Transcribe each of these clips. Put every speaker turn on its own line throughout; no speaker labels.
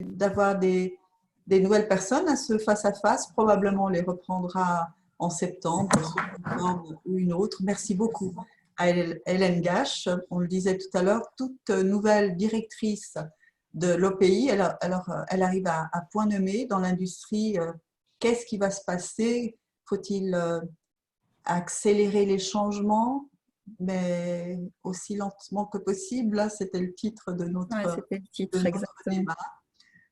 d'avoir des nouvelles personnes à ce face-à-face. Probablement, on les reprendra en septembre, sous une forme ou une autre. Merci beaucoup à Hélène Gache. On le disait tout à l'heure, toute nouvelle directrice de l'OPI, elle arrive à point nommé dans l'industrie. Qu'est-ce qui va se passer? Faut-il accélérer les changements, mais aussi lentement que possible? Là, c'était le titre de
c'était le titre, exactement.
débat.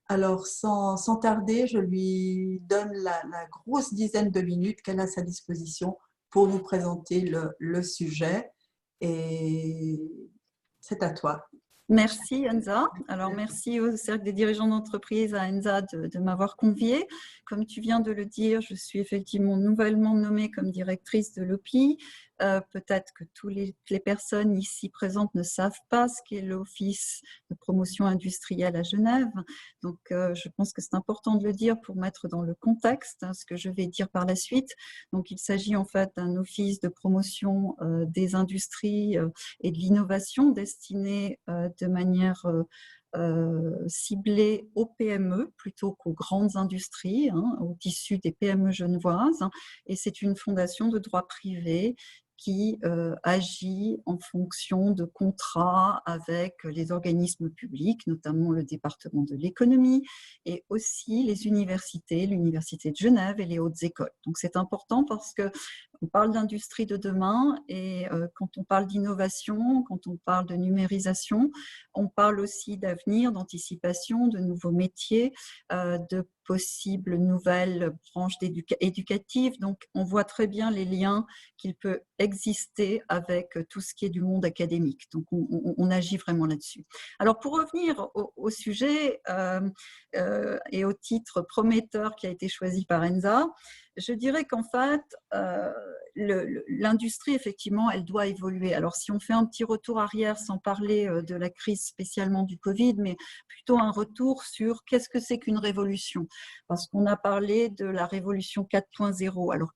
Alors, sans tarder, je lui donne la grosse dizaine de minutes qu'elle a à sa disposition pour nous présenter le sujet. Et c'est à toi.
Merci Enza. Alors merci au Cercle des dirigeants d'entreprise, à Enza, de m'avoir conviée. Comme tu viens de le dire, je suis effectivement nouvellement nommée comme directrice de l'OPI. Peut-être que toutes les personnes ici présentes ne savent pas ce qu'est l'Office de promotion industrielle à Genève. Donc je pense que c'est important de le dire pour mettre dans le contexte ce que je vais dire par la suite. Donc il s'agit en fait d'un office de promotion des industries et de l'innovation destiné de manière ciblée aux PME plutôt qu'aux grandes industries, au tissu des PME genevoises. Et c'est une fondation de droit privé qui agit en fonction de contrats avec les organismes publics, notamment le département de l'économie et aussi les universités, l'Université de Genève et les hautes écoles. Donc c'est important parce que on parle d'industrie de demain et quand on parle d'innovation, quand on parle de numérisation, on parle aussi d'avenir, d'anticipation, de nouveaux métiers, de possibles nouvelles branches éducatives. Donc, on voit très bien les liens qu'il peut exister avec tout ce qui est du monde académique. Donc, on agit vraiment là-dessus. Alors, pour revenir au sujet et au titre prometteur qui a été choisi par Enza, je dirais qu'en fait, l'industrie, effectivement, elle doit évoluer. Alors, si on fait un petit retour arrière, sans parler de la crise spécialement du Covid, mais plutôt un retour sur qu'est-ce que c'est qu'une révolution. Parce qu'on a parlé de la révolution 4.0. Alors,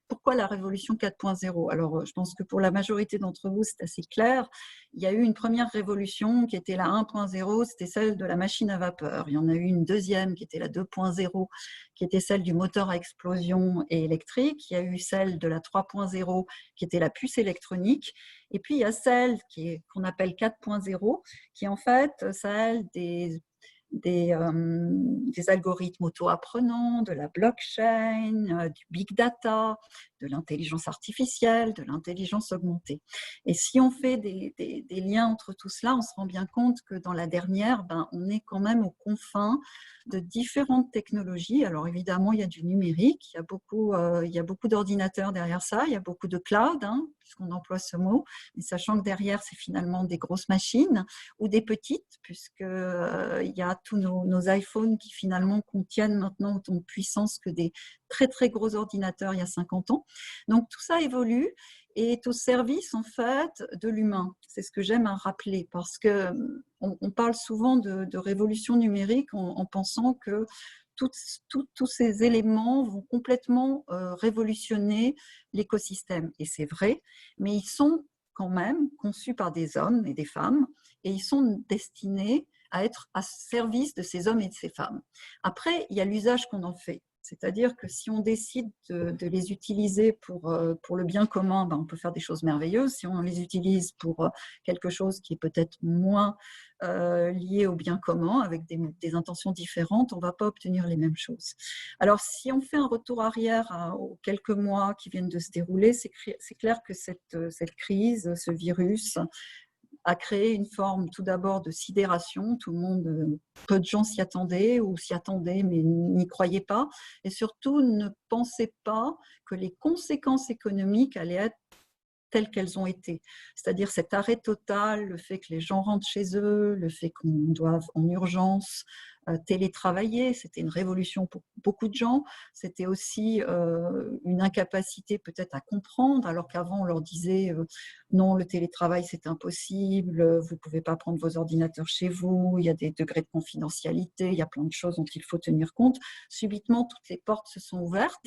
pourquoi la révolution 4.0? Alors, je pense que pour la majorité d'entre vous, c'est assez clair. Il y a eu une première révolution qui était la 1.0, c'était celle de la machine à vapeur. Il y en a eu une deuxième qui était la 2.0, qui était celle du moteur à explosion et électrique. Il y a eu celle de la 3.0 qui était la puce électronique. Et puis, il y a celle qu'on appelle 4.0 qui est en fait celle des algorithmes auto-apprenants, de la blockchain, du big data, de l'intelligence artificielle, de l'intelligence augmentée. Et si on fait des liens entre tout cela, on se rend bien compte que dans la dernière, on est quand même aux confins de différentes technologies. Alors évidemment, il y a du numérique, il y a beaucoup d'ordinateurs derrière ça, il y a beaucoup de cloud, puisqu'on emploie ce mot, mais sachant que derrière, c'est finalement des grosses machines ou des petites, puisqu'il y a tous nos iPhones qui finalement contiennent maintenant autant de puissance que des très très gros ordinateurs il y a 50 ans. Donc tout ça évolue et est au service en fait de l'humain. C'est ce que j'aime à rappeler parce que on parle souvent de révolution numérique en pensant que tous ces éléments vont complètement révolutionner l'écosystème. Et c'est vrai, mais ils sont quand même conçus par des hommes et des femmes et ils sont destinés à être à service de ces hommes et de ces femmes. Après, il y a l'usage qu'on en fait. C'est-à-dire que si on décide de les utiliser pour le bien commun, on peut faire des choses merveilleuses. Si on les utilise pour quelque chose qui est peut-être moins lié au bien commun, avec des intentions différentes, on ne va pas obtenir les mêmes choses. Alors, si on fait un retour arrière aux quelques mois qui viennent de se dérouler, c'est clair que cette crise, ce virus, a créé une forme tout d'abord de sidération. Tout le monde, peu de gens s'y attendaient ou s'y attendaient mais n'y croyaient pas et surtout ne pensaient pas que les conséquences économiques allaient être telles qu'elles ont été. C'est-à-dire cet arrêt total, le fait que les gens rentrent chez eux, le fait qu'on doive en urgence télétravailler, c'était une révolution pour beaucoup de gens. C'était aussi une incapacité peut-être à comprendre, alors qu'avant on leur disait non, le télétravail c'est impossible, vous ne pouvez pas prendre vos ordinateurs chez vous, il y a des degrés de confidentialité, il y a plein de choses dont il faut tenir compte. Subitement, toutes les portes se sont ouvertes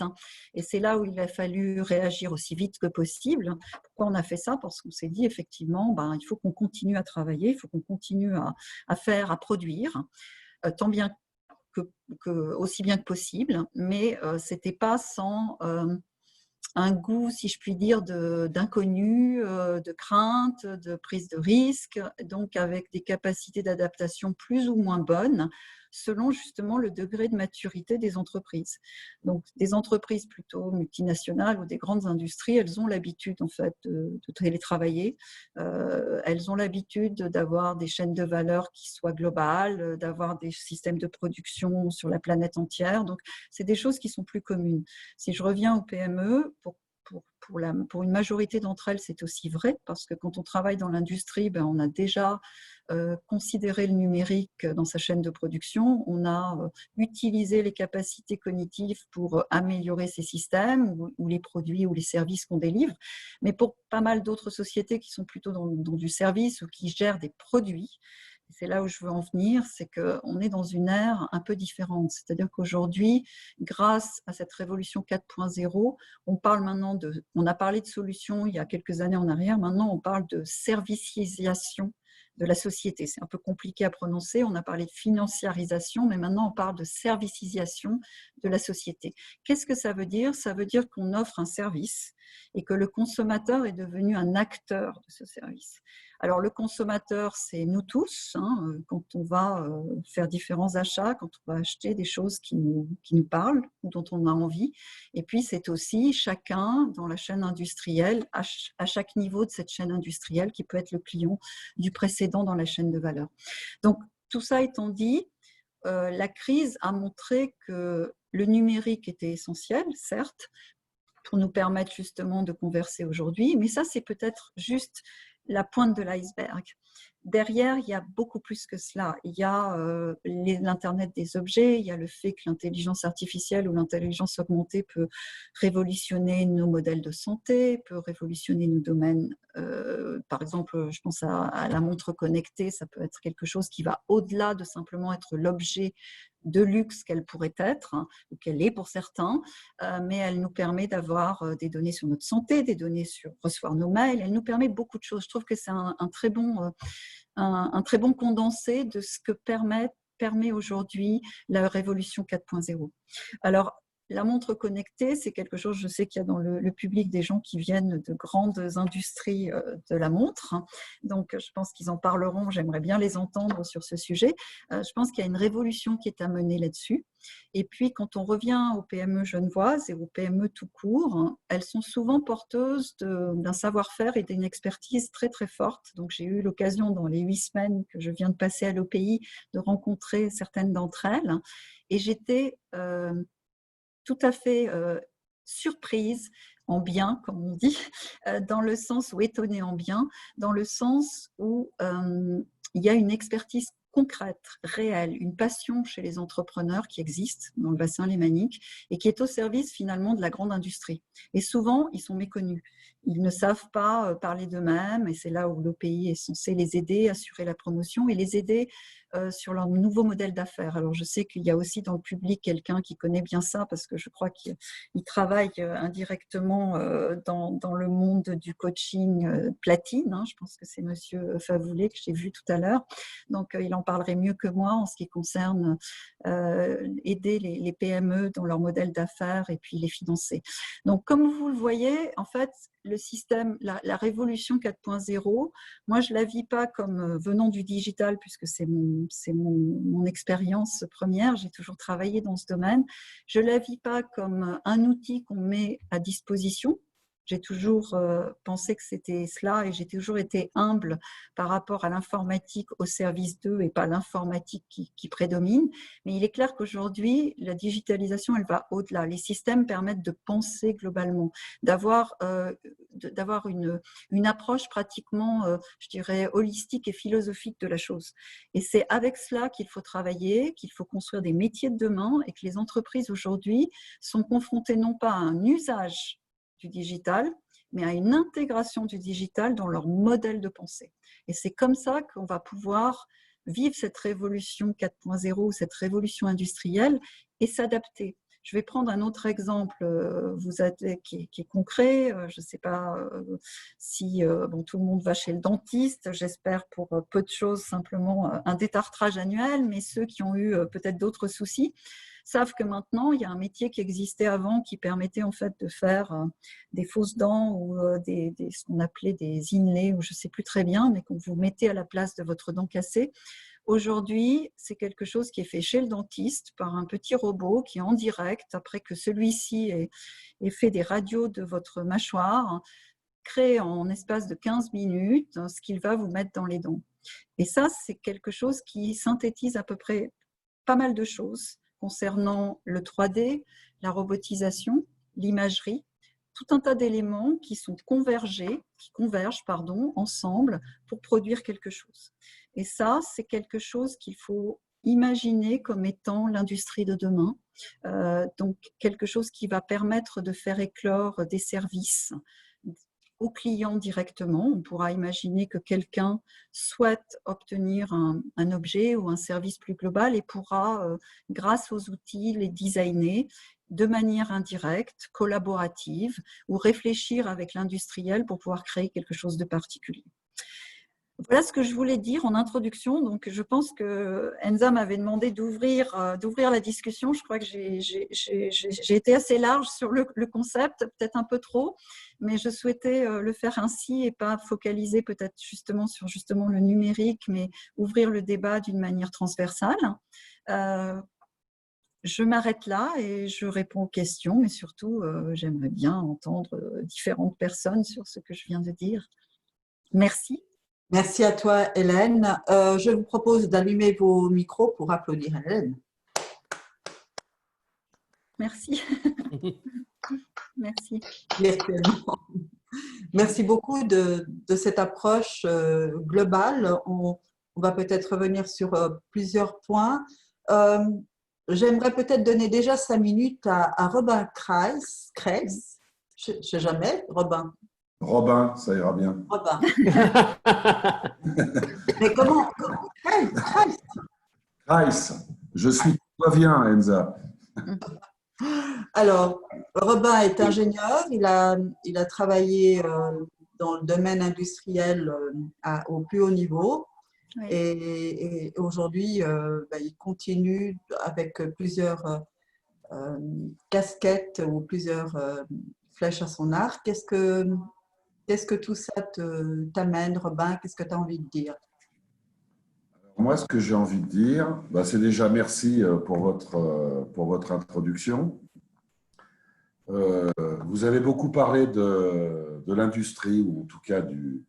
et c'est là où il a fallu réagir aussi vite que possible. Pourquoi on a fait ça? Parce qu'on s'est dit effectivement, il faut qu'on continue à travailler, il faut qu'on continue à produire, tant bien aussi bien que possible, mais ce n'était pas sans un goût, si je puis dire, d'inconnu, de crainte, de prise de risque, donc avec des capacités d'adaptation plus ou moins bonnes, selon justement le degré de maturité des entreprises. Donc, des entreprises plutôt multinationales ou des grandes industries, elles ont l'habitude en fait de télétravailler. Elles ont l'habitude d'avoir des chaînes de valeur qui soient globales, d'avoir des systèmes de production sur la planète entière. Donc, c'est des choses qui sont plus communes. Si je reviens aux PME, pour une majorité d'entre elles, c'est aussi vrai, parce que quand on travaille dans l'industrie, on a déjà considéré le numérique dans sa chaîne de production, on a utilisé les capacités cognitives pour améliorer ces systèmes ou les produits ou les services qu'on délivre. Mais pour pas mal d'autres sociétés qui sont plutôt dans du service ou qui gèrent des produits, c'est là où je veux en venir, c'est qu'on est dans une ère un peu différente. C'est-à-dire qu'aujourd'hui, grâce à cette révolution 4.0, on a parlé de solutions il y a quelques années en arrière, maintenant on parle de servicisation de la société. C'est un peu compliqué à prononcer, on a parlé de financiarisation, mais maintenant on parle de servicisation de la société. Qu'est-ce que ça veut dire? Ça veut dire qu'on offre un service et que le consommateur est devenu un acteur de ce service. Alors le consommateur, c'est nous tous, quand on va faire différents achats, quand on va acheter des choses qui nous parlent ou dont on a envie. Et puis c'est aussi chacun dans la chaîne industrielle, à chaque niveau de cette chaîne industrielle, qui peut être le client du précédent dans la chaîne de valeur. Donc tout ça étant dit, la crise a montré que le numérique était essentiel, certes, pour nous permettre justement de converser aujourd'hui, mais ça c'est peut-être juste la pointe de l'iceberg. Derrière, il y a beaucoup plus que cela. Il y a l'Internet des objets, il y a le fait que l'intelligence artificielle ou l'intelligence augmentée peut révolutionner nos modèles de santé, peut révolutionner nos domaines. Par exemple, je pense à la montre connectée, ça peut être quelque chose qui va au-delà de simplement être l'objet de luxe qu'elle pourrait être, ou qu'elle est pour certains, mais elle nous permet d'avoir des données sur notre santé, des données sur recevoir nos mails, elle nous permet beaucoup de choses. Je trouve que c'est un très bon condensé de ce que permet aujourd'hui la révolution 4.0. Alors, la montre connectée, c'est quelque chose, je sais qu'il y a dans le public des gens qui viennent de grandes industries de la montre, donc je pense qu'ils en parleront, j'aimerais bien les entendre sur ce sujet. Je pense qu'il y a une révolution qui est à mener là-dessus. Et puis, quand on revient aux PME genevoises et aux PME tout court, elles sont souvent porteuses d'un savoir-faire et d'une expertise très, très forte. Donc, j'ai eu l'occasion, dans les 8 semaines que je viens de passer à l'OPI, de rencontrer certaines d'entre elles. Et j'étais tout à fait surprise en bien, comme on dit, dans le sens où étonnée en bien, dans le sens où il y a une expertise concrète, réelle, une passion chez les entrepreneurs qui existent dans le bassin lémanique et qui est au service finalement de la grande industrie. Et souvent, ils sont méconnus. Ils ne savent pas parler d'eux-mêmes et c'est là où l'OPI est censé les aider, assurer la promotion et les aider sur leur nouveau modèle d'affaires. Alors, je sais qu'il y a aussi dans le public quelqu'un qui connaît bien ça parce que je crois qu'il travaille indirectement dans le monde du coaching platine. Je pense que c'est Monsieur Favoulet que j'ai vu tout à l'heure. Donc, il en parlerait mieux que moi en ce qui concerne aider les PME dans leur modèle d'affaires et puis les financer. Donc, comme vous le voyez, en fait, le système, la révolution 4.0, moi, je ne la vis pas comme venant du digital, puisque c'est mon expérience première. J'ai toujours travaillé dans ce domaine. Je ne la vis pas comme un outil qu'on met à disposition. J'ai toujours pensé que c'était cela et j'ai toujours été humble par rapport à l'informatique au service d'eux et pas l'informatique qui prédomine. Mais il est clair qu'aujourd'hui, la digitalisation, elle va au-delà. Les systèmes permettent de penser globalement, d'avoir une approche pratiquement, je dirais, holistique et philosophique de la chose. Et c'est avec cela qu'il faut travailler, qu'il faut construire des métiers de demain et que les entreprises aujourd'hui sont confrontées non pas à un usage du digital, mais à une intégration du digital dans leur modèle de pensée. Et c'est comme ça qu'on va pouvoir vivre cette révolution 4.0, cette révolution industrielle et s'adapter. Je vais prendre un autre exemple qui est concret. Je ne sais pas si tout le monde va chez le dentiste. J'espère pour peu de choses simplement un détartrage annuel, mais ceux qui ont eu peut-être d'autres soucis savent que maintenant, il y a un métier qui existait avant qui permettait en fait de faire des fausses dents ou ce qu'on appelait des inlays, ou je ne sais plus très bien, mais qu'on vous mettez à la place de votre dent cassée. Aujourd'hui, c'est quelque chose qui est fait chez le dentiste par un petit robot qui est en direct, après que celui-ci ait fait des radios de votre mâchoire, crée en espace de 15 minutes ce qu'il va vous mettre dans les dents. Et ça, c'est quelque chose qui synthétise à peu près pas mal de choses concernant le 3D, la robotisation, l'imagerie, tout un tas d'éléments qui convergent ensemble pour produire quelque chose. Et ça, c'est quelque chose qu'il faut imaginer comme étant l'industrie de demain. Donc, quelque chose qui va permettre de faire éclore des services aux clients directement. On pourra imaginer que quelqu'un souhaite obtenir un objet ou un service plus global et pourra, grâce aux outils, les designer de manière indirecte, collaborative, ou réfléchir avec l'industriel pour pouvoir créer quelque chose de particulier. Voilà ce que je voulais dire en introduction. Donc, je pense que Enza m'avait demandé d'ouvrir la discussion. Je crois que j'ai été assez large sur le concept, peut-être un peu trop, mais je souhaitais le faire ainsi et pas focaliser peut-être justement sur le numérique, mais ouvrir le débat d'une manière transversale. Je m'arrête là et je réponds aux questions, mais surtout, j'aimerais bien entendre différentes personnes sur ce que je viens de dire. Merci.
Merci à toi, Hélène. Je vous propose d'allumer vos micros pour applaudir Hélène.
Merci. Merci.
Virtuellement. Merci beaucoup de cette approche globale. On va peut-être revenir sur plusieurs points. J'aimerais peut-être donner déjà 5 minutes à Robin Kreis. Je ne sais jamais,
Robin, ça ira bien.
Robin. Mais comment
Kreis, je suis toi bien, Enza.
Alors, Robin est ingénieur, il a travaillé dans le domaine industriel au plus haut niveau. Oui. Et aujourd'hui, il continue avec plusieurs casquettes ou plusieurs flèches à son arc. Qu'est-ce que tout ça t'amène, Robin? Qu'est-ce que tu as envie de dire?
Moi, ce que j'ai envie de dire, c'est déjà merci pour votre introduction. Vous avez beaucoup parlé de l'industrie, ou en tout cas de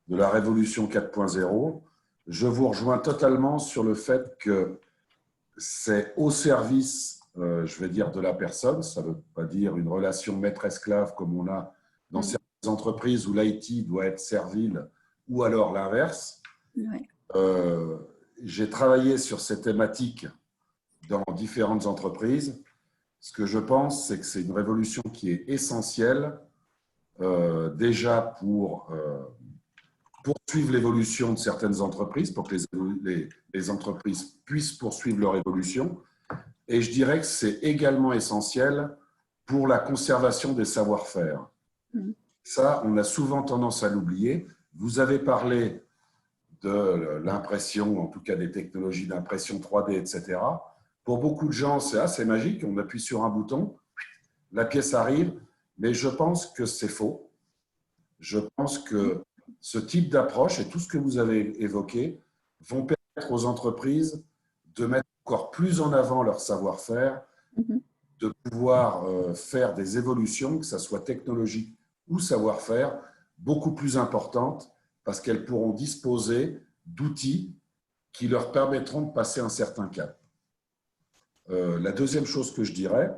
la révolution 4.0. Je vous rejoins totalement sur le fait que c'est au service, je vais dire, de la personne. Ça ne veut pas dire une relation maître-esclave comme on a dans certaines entreprises où l'IT doit être servile, ou alors l'inverse. Oui. J'ai travaillé sur ces thématiques dans différentes entreprises. Ce que je pense, c'est que c'est une révolution qui est essentielle déjà pour poursuivre l'évolution de certaines entreprises, pour que les entreprises puissent poursuivre leur évolution. Et je dirais que c'est également essentiel pour la conservation des savoir-faire. Ça, on a souvent tendance à l'oublier. Vous avez parlé de l'impression, en tout cas des technologies d'impression 3D, etc. Pour beaucoup de gens, c'est assez magique. On appuie sur un bouton, la pièce arrive, mais je pense que c'est faux. Je pense que ce type d'approche et tout ce que vous avez évoqué vont permettre aux entreprises de mettre encore plus en avant leur savoir-faire, de pouvoir faire des évolutions, que ce soit technologique ou savoir-faire, beaucoup plus importantes, parce qu'elles pourront disposer d'outils qui leur permettront de passer un certain cap. La deuxième chose que je dirais,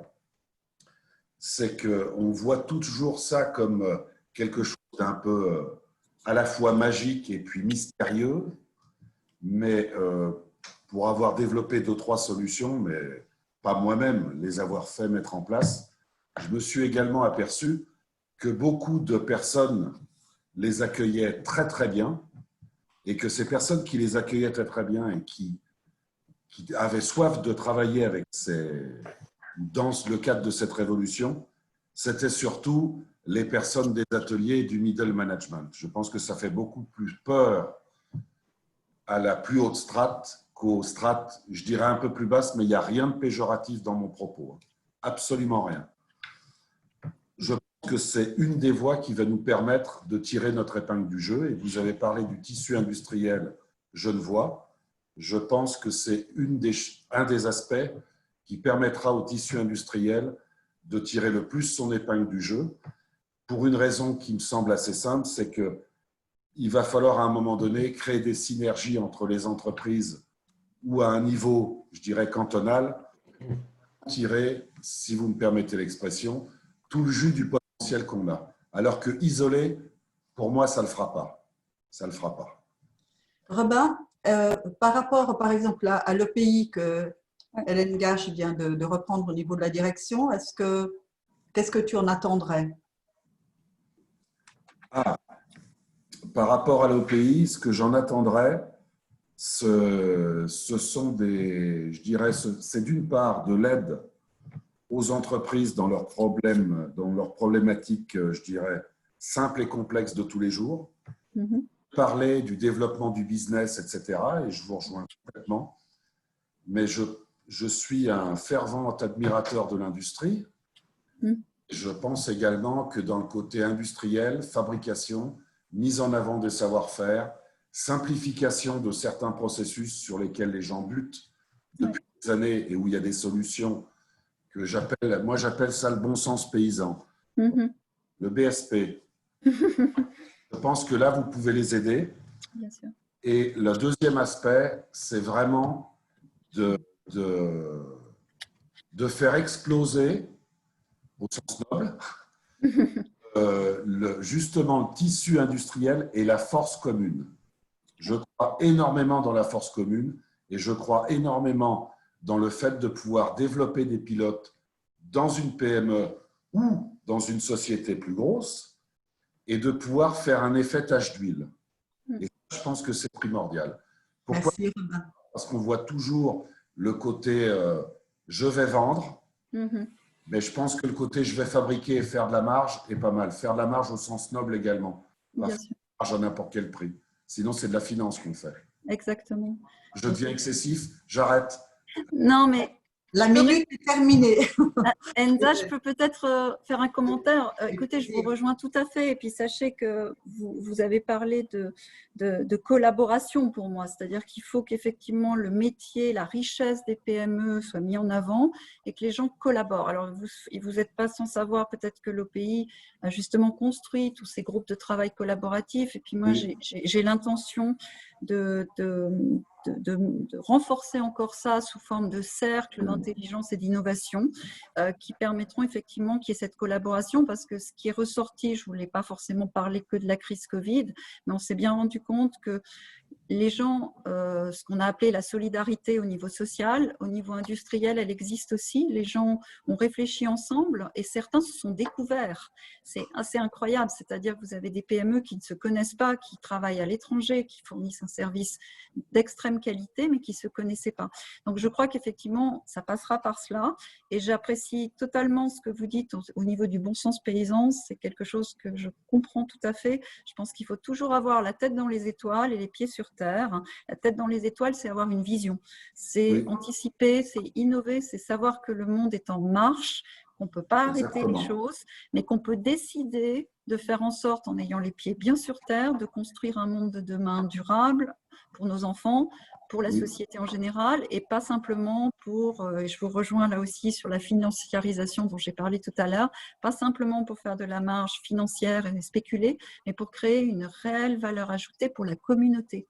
c'est qu'on voit toujours ça comme quelque chose d'un peu à la fois magique et puis mystérieux, mais pour avoir développé 2-3 solutions, mais pas moi-même les avoir fait mettre en place, je me suis également aperçu que beaucoup de personnes les accueillaient très très bien, et que ces personnes qui les accueillaient très très bien et qui avaient soif de travailler avec dans le cadre de cette révolution, c'était surtout les personnes des ateliers et du middle management. Je pense que ça fait beaucoup plus peur à la plus haute strate qu'aux strates, je dirais un peu plus basses, mais il n'y a rien de péjoratif dans mon propos. Absolument rien. Je pense que c'est une des voies qui va nous permettre de tirer notre épingle du jeu. Et vous avez parlé du tissu industriel genevois. Je pense que c'est un des aspects qui permettra au tissu industriel de tirer le plus son épingle du jeu, pour une raison qui me semble assez simple, c'est qu'il va falloir à un moment donné créer des synergies entre les entreprises ou à un niveau, je dirais, cantonal, tirer, si vous me permettez l'expression, tout le jus du potentiel qu'on a. Alors que isolé, pour moi, ça ne le fera pas. Ça ne le fera pas.
Robin, par rapport, par exemple, à l'EPI que Hélène Gache vient de reprendre au niveau de la direction, qu'est-ce que tu en attendrais?
Par rapport à l'OPI, ce que j'en attendrais, ce sont je dirais, c'est d'une part de l'aide aux entreprises dans leurs problèmes, dans leurs problématiques, je dirais, simples et complexes de tous les jours. Parler du développement du business, etc. Et je vous rejoins complètement. Mais je suis un fervent admirateur de l'industrie. Je pense également que dans le côté industriel, fabrication, mise en avant des savoir-faire, simplification de certains processus sur lesquels les gens butent depuis des années et où il y a des solutions que j'appelle ça le bon sens paysan. Le BSP. Je pense que là, vous pouvez les aider.
Bien sûr.
Et le deuxième aspect, c'est vraiment de faire exploser, au sens noble, justement le tissu industriel et la force commune. Je crois énormément dans la force commune et je crois énormément dans le fait de pouvoir développer des pilotes dans une PME ou dans une société plus grosse et de pouvoir faire un effet tache d'huile. Et ça, je pense que c'est primordial. Pourquoi?
Merci, Robin.
Parce qu'on voit toujours le côté je vais vendre, mais je pense que le côté je vais fabriquer et faire de la marge est pas mal. Faire de la marge au sens noble également. Pas faire de la marge à n'importe quel prix. Sinon, c'est de la finance qu'on fait.
Exactement.
Je deviens excessif, j'arrête.
Non, mais
la minute est terminée.
Enza, je peux peut-être faire un commentaire. Écoutez, je vous rejoins tout à fait. Et puis, sachez que vous avez parlé de collaboration pour moi. C'est-à-dire qu'il faut qu'effectivement le métier, la richesse des PME soit mis en avant et que les gens collaborent. Alors, vous n'êtes pas sans savoir peut-être que l'OPI a justement construit tous ces groupes de travail collaboratifs. Et puis, moi, j'ai l'intention de renforcer encore ça sous forme de cercles d'intelligence et d'innovation qui permettront effectivement qu'il y ait cette collaboration, parce que ce qui est ressorti, je ne voulais pas forcément parler que de la crise Covid, mais on s'est bien rendu compte que les gens, ce qu'on a appelé la solidarité au niveau social, au niveau industriel, elle existe aussi. Les gens ont réfléchi ensemble et certains se sont découverts. C'est assez incroyable, c'est-à-dire que vous avez des PME qui ne se connaissent pas, qui travaillent à l'étranger, qui fournissent un service d'extrême qualité, mais qui ne se connaissaient pas. Donc, je crois qu'effectivement, ça passera par cela. Et j'apprécie totalement ce que vous dites au niveau du bon sens paysan. C'est quelque chose que je comprends tout à fait. Je pense qu'il faut toujours avoir la tête dans les étoiles et les pieds sur terre. La tête dans les étoiles, c'est avoir une vision. C'est anticiper, c'est innover, c'est savoir que le monde est en marche, qu'on ne peut pas arrêter les choses, mais qu'on peut décider de faire en sorte, en ayant les pieds bien sur terre, de construire un monde de demain durable pour nos enfants, pour la société en général, et pas simplement pour, et je vous rejoins là aussi sur la financiarisation dont j'ai parlé tout à l'heure, pas simplement pour faire de la marge financière et spéculer, mais pour créer une réelle valeur ajoutée pour la communauté.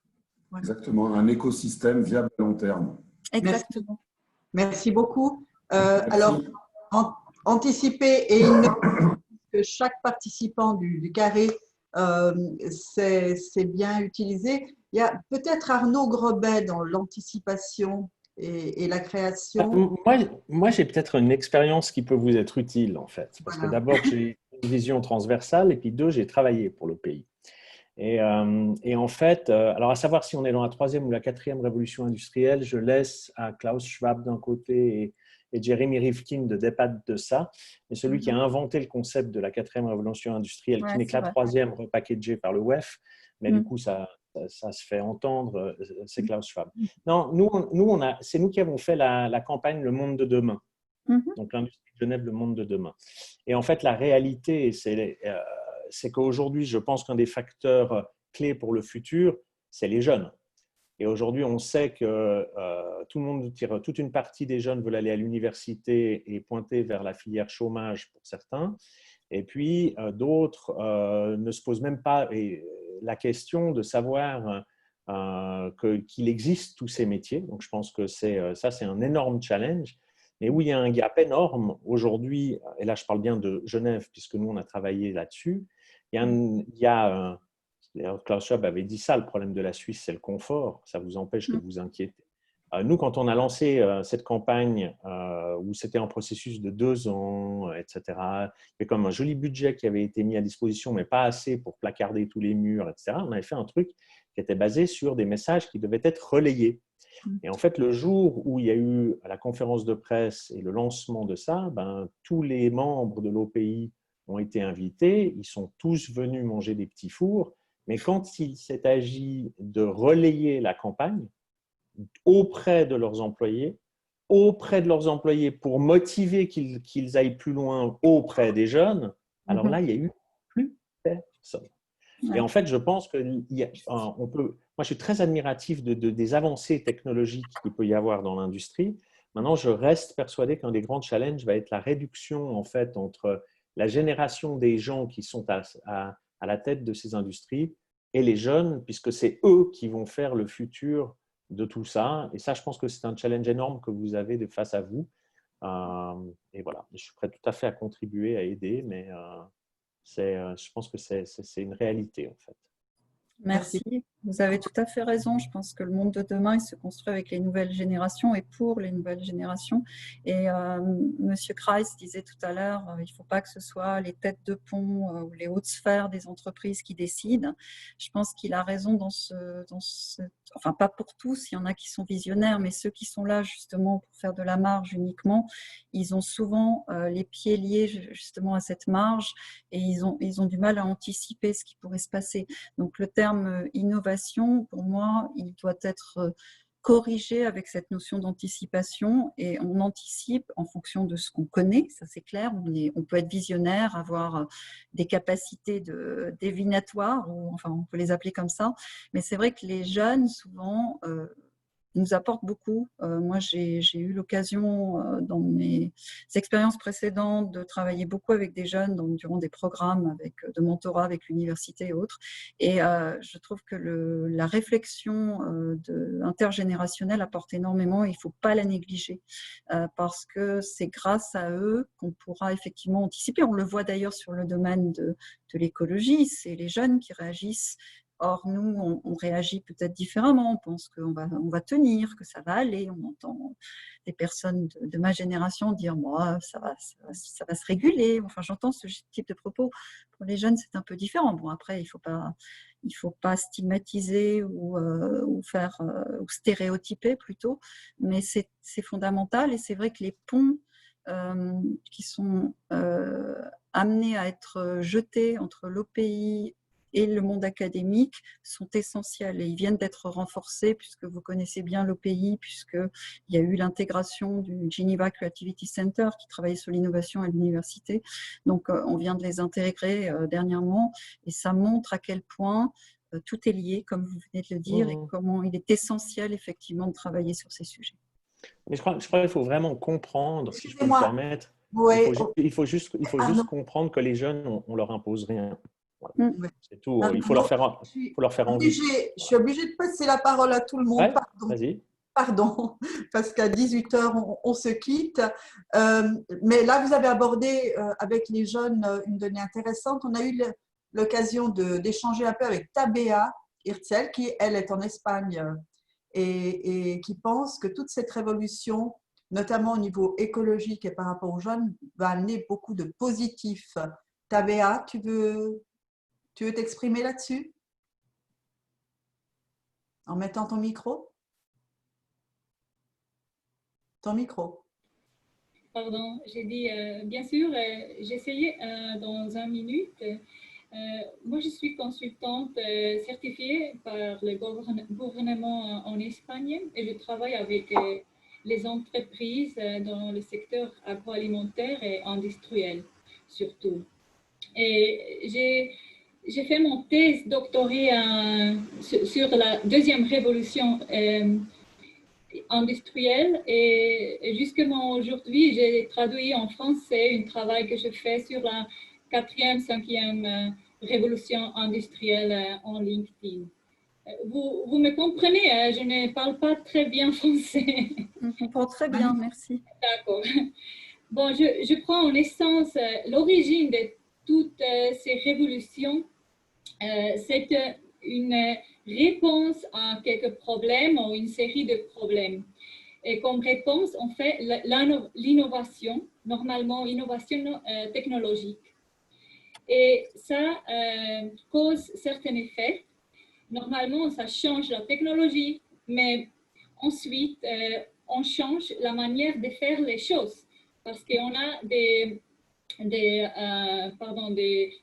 Voilà. Exactement, un écosystème viable à long terme.
Exactement.
Merci beaucoup. Alors, anticiper et innover, que chaque participant du carré c'est bien utilisé. Il y a peut-être Arnaud Grobet dans l'anticipation et la création.
Moi j'ai peut-être une expérience qui peut vous être utile en fait. Parce que d'abord, j'ai une vision transversale et puis deux, j'ai travaillé pour le pays. Et en fait, alors à savoir si on est dans la 3e ou la 4e révolution industrielle, je laisse à Klaus Schwab d'un côté et Jeremy Rifkin de débattre de ça. Mais celui qui a inventé le concept de la 4e révolution industrielle, qui n'est que la 3e repackagée par le WEF, mais du coup, ça se fait entendre, c'est Klaus Schwab. Non, c'est nous qui avons fait la campagne Le Monde de demain. Donc, l'industrie de Genève, Le Monde de demain. Et en fait, la réalité, c'est qu'aujourd'hui, je pense qu'un des facteurs clés pour le futur, c'est les jeunes. Et aujourd'hui, on sait que toute une partie des jeunes veulent aller à l'université et pointer vers la filière chômage pour certains. Et puis, d'autres ne se posent même pas la question de savoir qu'il existe tous ces métiers. Donc, je pense que c'est un énorme challenge. Mais où il y a un gap énorme aujourd'hui, et là, je parle bien de Genève, puisque nous, on a travaillé là-dessus. Klaus Schwab avait dit ça, le problème de la Suisse, c'est le confort. Ça vous empêche de vous inquiéter. Nous, quand on a lancé cette campagne, où c'était un processus de 2 ans, etc., il y avait comme un joli budget qui avait été mis à disposition, mais pas assez pour placarder tous les murs, etc. On avait fait un truc qui était basé sur des messages qui devaient être relayés. Et en fait, le jour où il y a eu la conférence de presse et le lancement de ça, tous les membres de l'OPI ont été invités. Ils sont tous venus manger des petits fours. Mais quand il s'est agi de relayer la campagne auprès de leurs employés pour motiver qu'ils aillent plus loin auprès des jeunes, alors là, il n'y a eu plus personne. Et en fait, je pense qu'on peut… Moi, je suis très admiratif des avancées technologiques qu'il peut y avoir dans l'industrie. Maintenant, je reste persuadé qu'un des grands challenges va être la réduction, en fait, entre la génération des gens qui sont à la tête de ces industries et les jeunes, puisque c'est eux qui vont faire le futur de tout ça. Et ça, je pense que c'est un challenge énorme que vous avez de face à vous. Et voilà, je suis prêt tout à fait à contribuer, à aider, mais… je pense que c'est une réalité, en fait.
Merci. Vous avez tout à fait raison. Je pense que le monde de demain, il se construit avec les nouvelles générations et pour les nouvelles générations. Et Monsieur Kreis disait tout à l'heure, il ne faut pas que ce soit les têtes de pont ou les hautes sphères des entreprises qui décident. Je pense qu'il a raison enfin pas pour tous, il y en a qui sont visionnaires, mais ceux qui sont là justement pour faire de la marge uniquement, ils ont souvent les pieds liés justement à cette marge et ils ont du mal à anticiper ce qui pourrait se passer. Donc le terme innovation, pour moi, il doit être corrigé avec cette notion d'anticipation et on anticipe en fonction de ce qu'on connaît, ça c'est clair, on peut être visionnaire, avoir des capacités divinatoires, ou enfin on peut les appeler comme ça, mais c'est vrai que les jeunes souvent nous apportent beaucoup. Moi, j'ai eu l'occasion dans mes expériences précédentes de travailler beaucoup avec des jeunes durant des programmes de mentorat avec l'université et autres. Et je trouve que la réflexion intergénérationnelle apporte énormément et il ne faut pas la négliger parce que c'est grâce à eux qu'on pourra effectivement anticiper. On le voit d'ailleurs sur le domaine de l'écologie, c'est les jeunes qui réagissent. Or, nous, on réagit peut-être différemment, on pense qu'on va tenir, que ça va aller. On entend des personnes de ma génération dire « moi, ça va se réguler ». Enfin, j'entends ce type de propos. Pour les jeunes, c'est un peu différent. Bon, après, il ne faut pas stigmatiser ou stéréotyper plutôt, mais c'est fondamental et c'est vrai que les ponts qui sont amenés à être jetés entre l'OPI et le monde académique sont essentiels et ils viennent d'être renforcés puisque vous connaissez bien l'OPI, puisqu'il y a eu l'intégration du Geneva Creativity Center qui travaillait sur l'innovation à l'université. Donc, on vient de les intégrer dernièrement et ça montre à quel point tout est lié, comme vous venez de le dire, et comment il est essentiel effectivement de travailler sur ces sujets.
Mais je crois qu'il faut vraiment comprendre, si je peux me permettre, il faut juste comprendre que les jeunes, on ne leur impose rien. Voilà. C'est tout. Il faut leur faire envie.
Je suis obligée de passer la parole à tout le monde.
Ouais, vas-y.
Pardon, parce qu'à 18h, on se quitte. Mais là, vous avez abordé avec les jeunes une donnée intéressante. On a eu l'occasion d'échanger un peu avec Tabea Hirzel, qui, elle, est en Espagne et qui pense que toute cette révolution, notamment au niveau écologique et par rapport aux jeunes, va amener beaucoup de positifs. Tabea, tu veux t'exprimer là-dessus? En mettant ton micro. Ton micro.
Pardon, j'ai dit, bien sûr, j'essayais dans 1 minute. Moi, je suis consultante certifiée par le gouvernement en Espagne et je travaille avec les entreprises dans le secteur agroalimentaire et industriel, surtout. Et j'ai fait mon thèse doctorée sur la deuxième révolution industrielle et justement aujourd'hui, j'ai traduit en français un travail que je fais sur la 4e, 5e révolution industrielle en LinkedIn. Vous me comprenez, je ne parle pas très bien français.
On comprend très bien, merci.
D'accord. Bon, je prends en essence l'origine de toutes ces révolutions. C'est une réponse à quelques problèmes ou une série de problèmes. Et comme réponse, on fait l'innovation, normalement innovation technologique. Et ça cause certains effets. Normalement, ça change la technologie, mais ensuite, on change la manière de faire les choses parce qu'on a des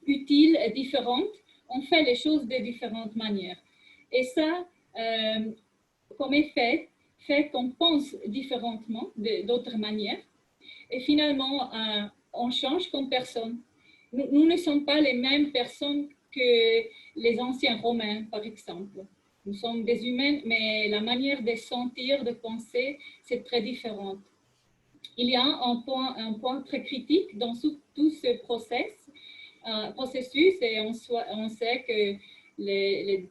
utiles différentes. On fait les choses de différentes manières. Et ça, comme effet, fait qu'on pense différemment d'autres manières. Et finalement, on change comme personne. Nous ne sommes pas les mêmes personnes que les anciens Romains, par exemple. Nous sommes des humains, mais la manière de sentir, de penser, c'est très différent. Il y a un point très critique dans tout ce processus et on sait que le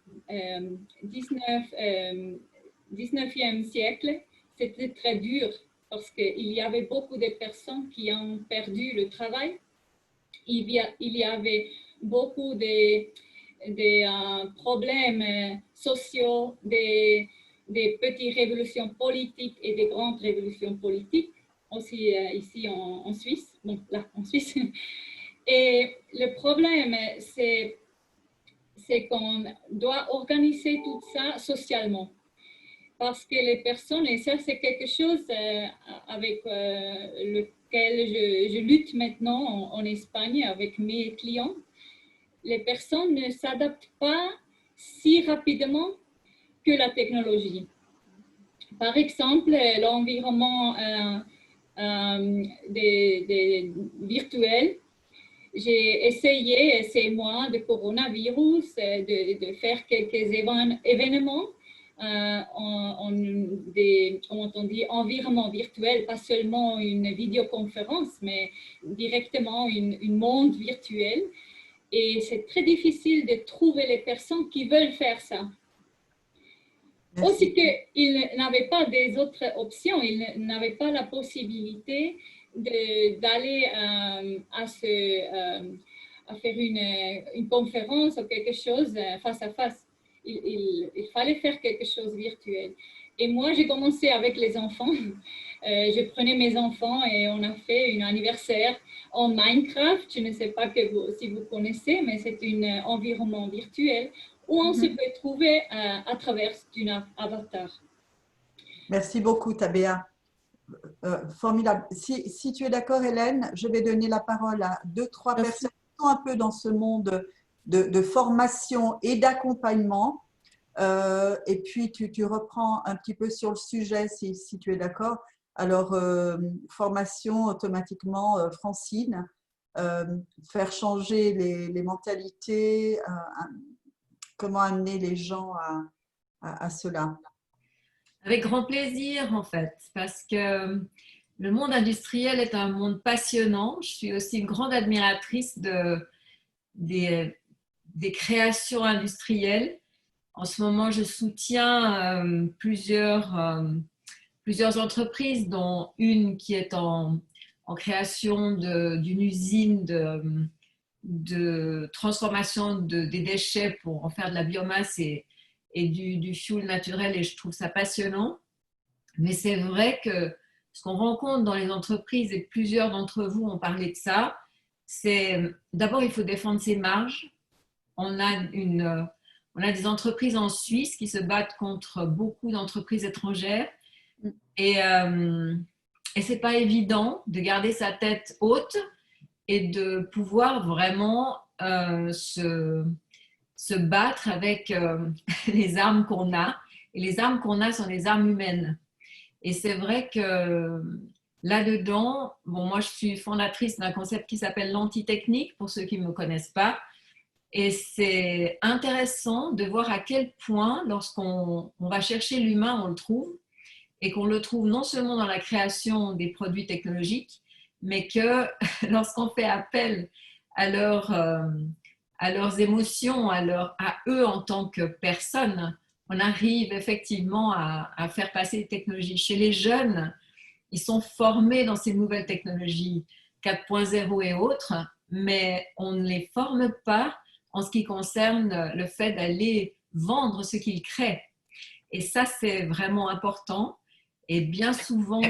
19e siècle, c'était très dur parce qu'il y avait beaucoup de personnes qui ont perdu le travail. Il y avait beaucoup de problèmes sociaux, des petites révolutions politiques et des grandes révolutions politiques, aussi ici en Suisse, donc là en Suisse. Et le problème, c'est qu'on doit organiser tout ça socialement. Parce que les personnes, et ça c'est quelque chose avec lequel je lutte maintenant en Espagne avec mes clients, les personnes ne s'adaptent pas si rapidement que la technologie. Par exemple, l'environnement virtuel, j'ai essayé ces mois de coronavirus de faire quelques événements on dit environnement virtuel, pas seulement une vidéoconférence, mais directement une monde virtuel. Et c'est très difficile de trouver les personnes qui veulent faire ça. Merci. Aussi qu'ils n'avaient pas des autres options, ils n'avaient pas la possibilité d'aller à faire une conférence ou quelque chose face à face. Il fallait faire quelque chose de virtuel. Et moi, j'ai commencé avec les enfants. Je prenais mes enfants et on a fait un anniversaire en Minecraft. Je ne sais pas si vous connaissez, mais c'est un environnement virtuel où on se peut trouver à travers un avatar.
Merci beaucoup, Tabea. Formidable. Si tu es d'accord, Hélène, je vais donner la parole à 2-3 personnes qui sont un peu dans ce monde de formation et d'accompagnement. Et puis, tu reprends un petit peu sur le sujet si tu es d'accord. Alors, formation automatiquement, Francine, faire changer les mentalités, comment amener les gens à cela.
Avec grand plaisir, en fait, parce que le monde industriel est un monde passionnant. Je suis aussi une grande admiratrice des créations industrielles. En ce moment, je soutiens plusieurs entreprises, dont une qui est en création d'une usine de transformation des déchets pour en faire de la biomasse et du fuel naturel, et je trouve ça passionnant. Mais c'est vrai que ce qu'on rencontre dans les entreprises, et plusieurs d'entre vous ont parlé de ça, c'est d'abord il faut défendre ses marges. On a On a des entreprises en Suisse qui se battent contre beaucoup d'entreprises étrangères. Et ce n'est pas évident de garder sa tête haute et de pouvoir vraiment se battre avec les armes qu'on a. Et les armes qu'on a sont des armes humaines. Et c'est vrai que là-dedans, bon, moi je suis fondatrice d'un concept qui s'appelle l'antitechnique, pour ceux qui ne me connaissent pas. Et c'est intéressant de voir à quel point, lorsqu'on va chercher l'humain, on le trouve. Et qu'on le trouve non seulement dans la création des produits technologiques, mais que lorsqu'on fait appel à leurs émotions, à eux en tant que personnes, on arrive effectivement à faire passer les technologies. Chez les jeunes, ils sont formés dans ces nouvelles technologies 4.0 et autres, mais on ne les forme pas en ce qui concerne le fait d'aller vendre ce qu'ils créent. Et ça, c'est vraiment important. Et bien souvent,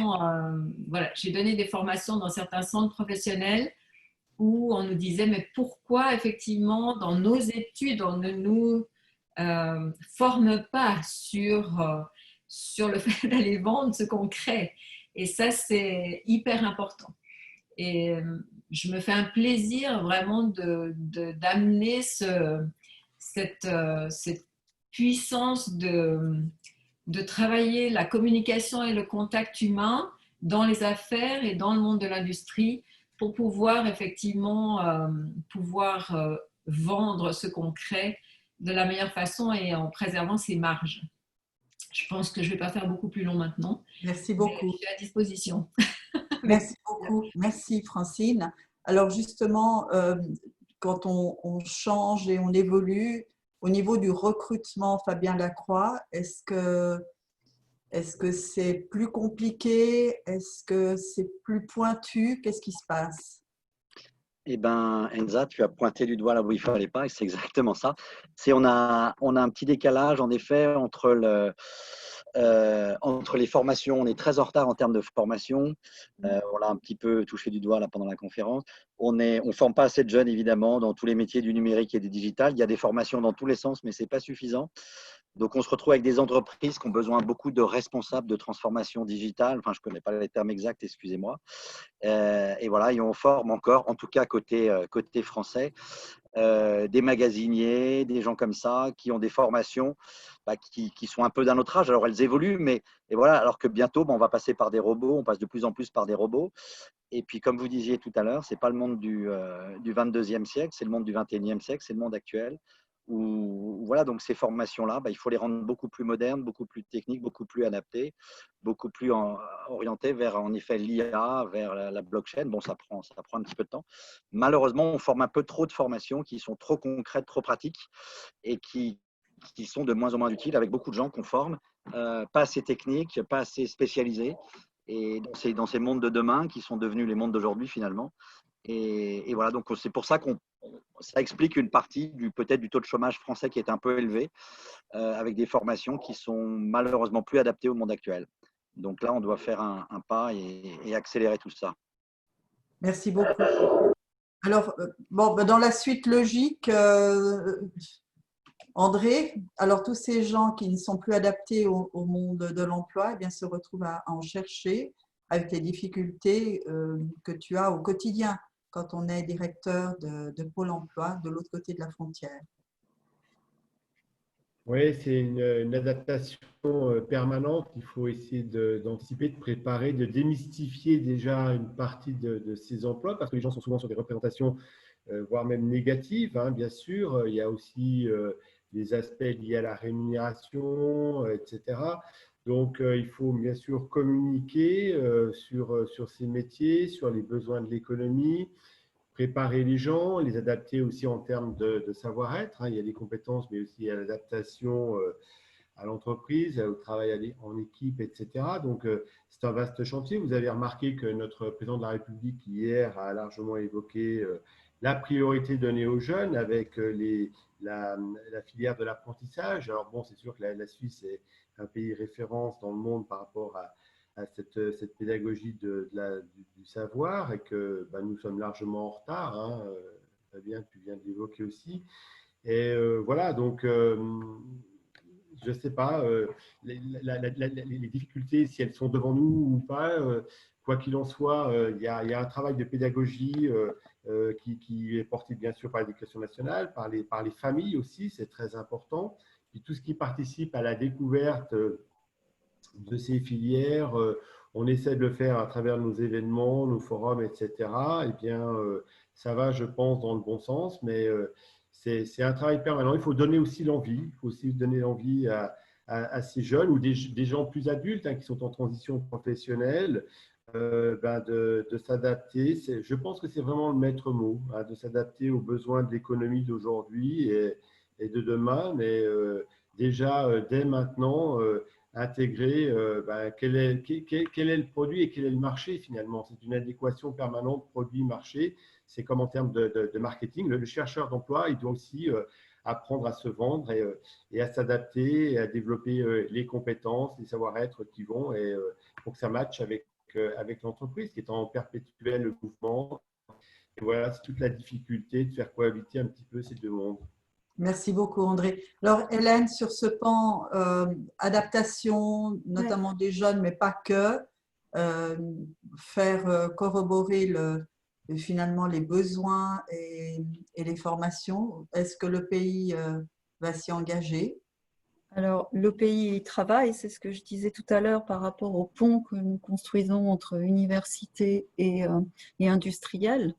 voilà, j'ai donné des formations dans certains centres professionnels où on nous disait, mais pourquoi effectivement dans nos études, on ne nous forme pas sur le fait d'aller vendre ce qu'on crée. Et ça, c'est hyper important. Et je me fais un plaisir vraiment d'amener cette puissance de travailler la communication et le contact humain dans les affaires et dans le monde de l'industrie pour pouvoir effectivement vendre ce qu'on crée de la meilleure façon et en préservant ses marges. Je pense que je ne vais pas faire beaucoup plus long maintenant.
Merci beaucoup.
Je suis à disposition.
Merci beaucoup. Merci Francine. Alors justement, quand on change et on évolue, au niveau du recrutement, Fabien Lacroix, est-ce que c'est plus compliqué? Est-ce que c'est plus pointu? Qu'est-ce qui se passe?
Eh bien, Enza, tu as pointé du doigt là où il ne fallait pas, et c'est exactement ça. On a un petit décalage, en effet, entre les formations. On est très en retard en termes de formation. On l'a un petit peu touché du doigt là, pendant la conférence. On ne forme pas assez de jeunes, évidemment, dans tous les métiers du numérique et du digital. Il y a des formations dans tous les sens, mais ce n'est pas suffisant. Donc, on se retrouve avec des entreprises qui ont besoin beaucoup de responsables de transformation digitale. Enfin, je ne connais pas les termes exacts, excusez-moi. Et voilà, et on forme encore, en tout cas côté français, des magasiniers, des gens comme ça, qui ont des formations qui sont un peu d'un autre âge. Alors, elles évoluent, mais et voilà, alors que bientôt, on va passer par des robots, on passe de plus en plus par des robots. Et puis, comme vous disiez tout à l'heure, ce n'est pas le monde du 22e siècle, c'est le monde du 21e siècle, c'est le monde actuel. Voilà, donc ces formations-là, il faut les rendre beaucoup plus modernes, beaucoup plus techniques, beaucoup plus adaptées, beaucoup plus orientées vers, en effet, l'IA, vers la blockchain. Bon, ça prend un petit peu de temps. Malheureusement, on forme un peu trop de formations qui sont trop concrètes, trop pratiques et qui sont de moins en moins utiles avec beaucoup de gens qu'on forme, pas assez techniques, pas assez spécialisés. Et dans ces mondes de demain qui sont devenus les mondes d'aujourd'hui finalement. Et voilà, donc c'est pour ça ça explique une partie peut-être du taux de chômage français qui est un peu élevé, avec des formations qui sont malheureusement plus adaptées au monde actuel. Donc là, on doit faire un pas et accélérer tout ça.
Merci beaucoup. Alors, dans la suite logique, André, alors tous ces gens qui ne sont plus adaptés au monde de l'emploi, eh bien, se retrouvent à en chercher avec les difficultés que tu as au quotidien quand on est directeur de Pôle emploi de l'autre côté de la frontière.
Oui, c'est une adaptation permanente. Il faut essayer d'anticiper, de préparer, de démystifier déjà une partie de ces emplois parce que les gens sont souvent sur des représentations, voire même négatives, hein, bien sûr. Il y a aussi des aspects liés à la rémunération, etc. Donc, il faut bien sûr communiquer sur ces métiers, sur les besoins de l'économie, préparer les gens, les adapter aussi en termes de savoir-être. Hein. Il y a des compétences, mais aussi à l'adaptation à l'entreprise, au travail en équipe, etc. Donc, c'est un vaste chantier. Vous avez remarqué que notre président de la République, hier, a largement évoqué la priorité donnée aux jeunes avec la filière de l'apprentissage. Alors, bon, c'est sûr que la Suisse est un pays référence dans le monde par rapport à cette pédagogie du savoir et que nous sommes largement en retard. Hein, Fabien, tu viens de l'évoquer aussi. Et voilà, donc je ne sais pas, les difficultés, si elles sont devant nous ou pas, quoi qu'il en soit, il y a un travail de pédagogie qui est porté bien sûr par l'éducation nationale, par les familles aussi, c'est très important. Puis tout ce qui participe à la découverte de ces filières, on essaie de le faire à travers nos événements, nos forums, etc. Eh bien, ça va, je pense, dans le bon sens, mais c'est un travail permanent. Il faut donner aussi l'envie, il faut aussi donner l'envie à ces jeunes ou des gens plus adultes qui sont en transition professionnelle de s'adapter. Je pense que c'est vraiment le maître mot, de s'adapter aux besoins de l'économie d'aujourd'hui et de demain, mais déjà dès maintenant, intégrer quel est le produit et quel est le marché finalement. C'est une adéquation permanente produit-marché. C'est comme en termes de marketing. Le chercheur d'emploi, il doit aussi apprendre à se vendre et à s'adapter et à développer les compétences, les savoir-être qui vont pour que ça matche avec l'entreprise qui est en perpétuel mouvement. Et voilà, c'est toute la difficulté de faire cohabiter un petit peu ces deux mondes.
Merci beaucoup, André. Alors, Hélène, sur ce pan, adaptation, notamment des jeunes, mais pas que, faire corroborer finalement les besoins et les formations, est-ce que le pays va s'y engager?
Alors, le pays y travaille, c'est ce que je disais tout à l'heure par rapport au pont que nous construisons entre universités et industriels,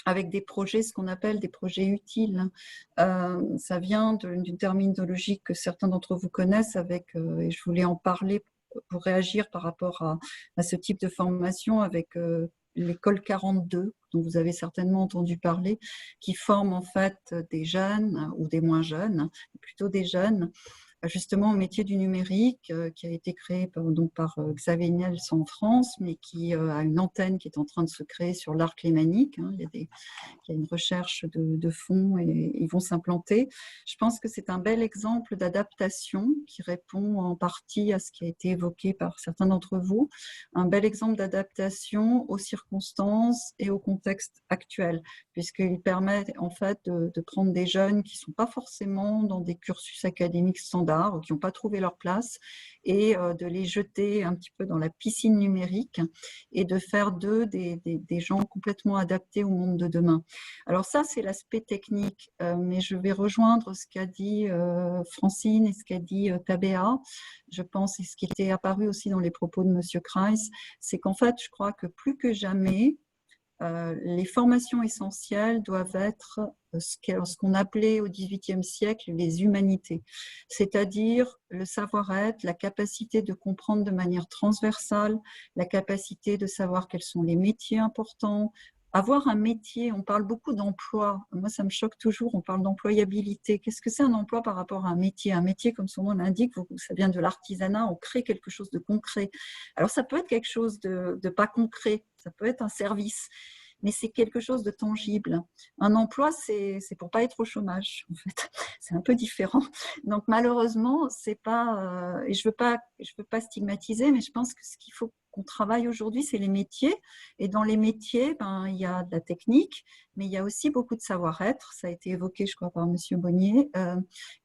avec des projets, ce qu'on appelle des projets utiles. Ça vient d'une terminologie que certains d'entre vous connaissent, et je voulais en parler pour réagir par rapport à ce type de formation avec l'école 42, dont vous avez certainement entendu parler, qui forme en fait des jeunes ou des moins jeunes, plutôt des jeunes, justement au métier du numérique, qui a été créé par Xavier Niels en France, mais qui a une antenne qui est en train de se créer sur l'arc lémanique. Il y a une recherche de fonds et ils vont s'implanter. Je pense que c'est un bel exemple d'adaptation qui répond en partie à ce qui a été évoqué par certains d'entre vous, un bel exemple d'adaptation aux circonstances et au contexte actuel, puisqu'il permet en fait de prendre des jeunes qui ne sont pas forcément dans des cursus académiques standards ou qui n'ont pas trouvé leur place et de les jeter un petit peu dans la piscine numérique et de faire d'eux des gens complètement adaptés au monde de demain. Alors ça, c'est l'aspect technique, mais je vais rejoindre ce qu'a dit Francine et ce qu'a dit Tabea, je pense, et ce qui était apparu aussi dans les propos de Monsieur Kreis, c'est qu'en fait, je crois que plus que jamais, les formations essentielles doivent être ce qu'on appelait au XVIIIe siècle les humanités, c'est-à-dire le savoir-être, la capacité de comprendre de manière transversale, la capacité de savoir quels sont les métiers importants. Avoir un métier, on parle beaucoup d'emploi. Moi, ça me choque toujours, on parle d'employabilité. Qu'est-ce que c'est un emploi par rapport à un métier? Un métier, comme son nom l'indique, ça vient de l'artisanat, on crée quelque chose de concret. Alors, ça peut être quelque chose de pas concret, ça peut être un service, mais c'est quelque chose de tangible. Un emploi, c'est pour pas être au chômage, en fait. C'est un peu différent. Donc, malheureusement, c'est pas… et je veux pas stigmatiser, mais je pense que ce qu'il faut qu'on travaille aujourd'hui, c'est les métiers. Et dans les métiers, il y a de la technique, mais il y a aussi beaucoup de savoir-être. Ça a été évoqué, je crois, par Monsieur Bonnier,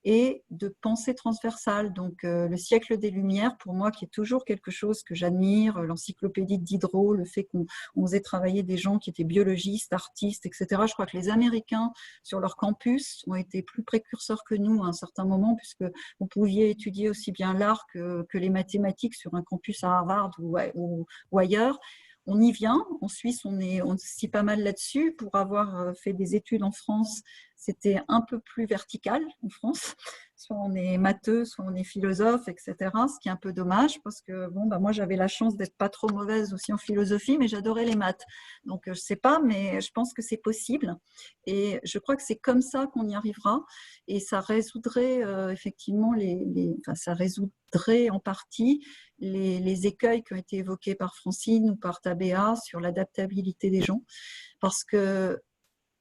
et de pensée transversale. Donc, le siècle des Lumières, pour moi, qui est toujours quelque chose que j'admire, l'encyclopédie de Diderot, le fait qu'on faisait travailler des gens qui étaient biologistes, artistes, etc. Je crois que les Américains, sur leur campus, ont été plus précurseurs que nous à un certain moment, puisque vous pouviez étudier aussi bien l'art que les mathématiques sur un campus à Harvard ou ailleurs. On y vient. En Suisse, on s'y pas mal là-dessus. Pour avoir fait des études en France, c'était un peu plus vertical en France. Soit on est matheux, soit on est philosophe, etc. Ce qui est un peu dommage parce que moi, j'avais la chance d'être pas trop mauvaise aussi en philosophie, mais j'adorais les maths. Donc, je sais pas, mais je pense que c'est possible. Et je crois que c'est comme ça qu'on y arrivera. Et ça résoudrait effectivement ça résoudrait en partie les écueils qui ont été évoqués par Francine ou par Tabea sur l'adaptabilité des gens. Parce que